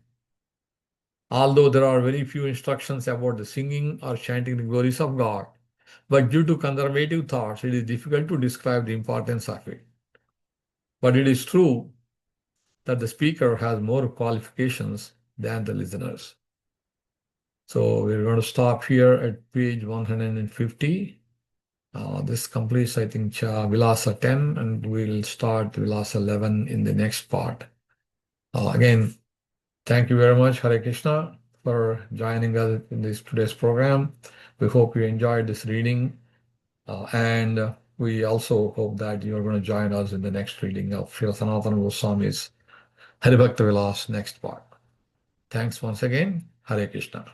Although there are very few instructions about the singing or chanting the glories of God, but due to conservative thoughts, it is difficult to describe the importance of it. But it is true that the speaker has more qualifications than the listeners. So we're going to stop here at page 150. This completes, I think, Vilasa 10, and we'll start Vilasa 11 in the next part. Again, thank you very much, Hare Krishna, for joining us in this today's program. We hope you enjoyed this reading, and we also hope that you're going to join us in the next reading of Srila Sanatana Goswami's Hari-bhakti-vilāsa next part. Thanks once again. Hare Krishna.